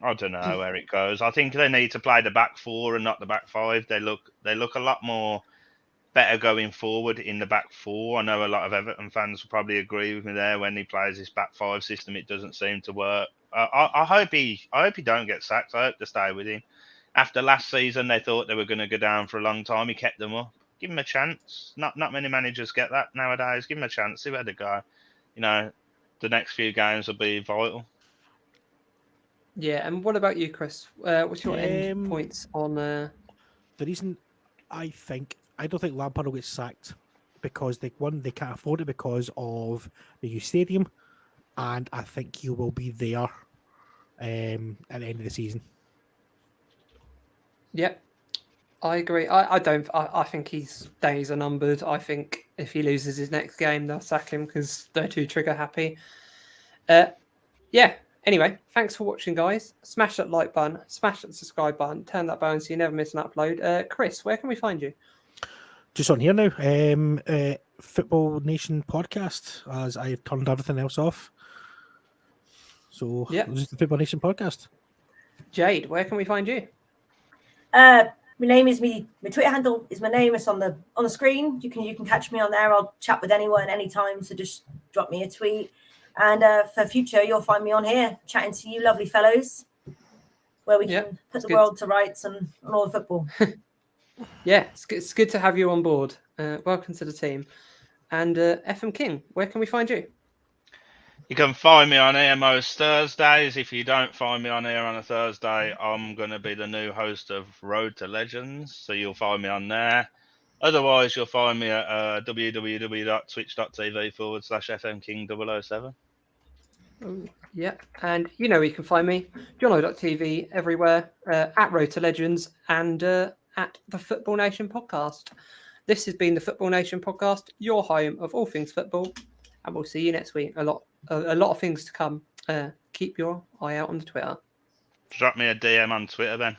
don't know where it goes. I think they need to play the back 4 and not the back 5. They look a lot more better going forward in the back 4. I know a lot of Everton fans will probably agree with me there. When he plays this back 5 system, it doesn't seem to work. I hope he don't get sacked. I hope to stay with him. After last season, they thought they were going to go down for a long time. He kept them up. Give him a chance. Not many managers get that nowadays. Give him a chance. See where they go. The next few games will be vital. Yeah, and what about you, Chris? What's your end points on? The reason I don't think Lampard will get sacked because they can't afford it because of the new stadium, and I think he will be there at the end of the season. Yep, I agree. I think his days are numbered. I think if he loses his next game, they'll sack him because they're too trigger happy. Yeah. Anyway, thanks for watching, guys. Smash that like button, smash that subscribe button, turn that bell so you never miss an upload. Chris, where can we find you? Just on here now, Football Nation podcast, as I've turned everything else off. So, yeah, this is the Football Nation podcast. Jade, where can we find you? My name is my Twitter handle is my name. It's on the screen. You can catch me on there. I'll chat with anyone anytime. So just drop me a tweet. And for future, you'll find me on here chatting to you, lovely fellows, where we can put the world to rights and all the football. Yeah, it's good to have you on board. Welcome to the team. And FM King, where can we find you? You can find me on here most Thursdays. If you don't find me on here on a Thursday, I'm going to be the new host of Road to Legends. So you'll find me on there. Otherwise, you'll find me at www.twitch.tv/FMKing007. Yeah, and you know where you can find me, jono.tv, everywhere, at Road to Legends and at the Football Nation podcast. This has been the Football Nation podcast, your home of all things football, and we'll see you next week. A lot of things to come. Keep your eye out on the Twitter. Drop me a DM on Twitter, then.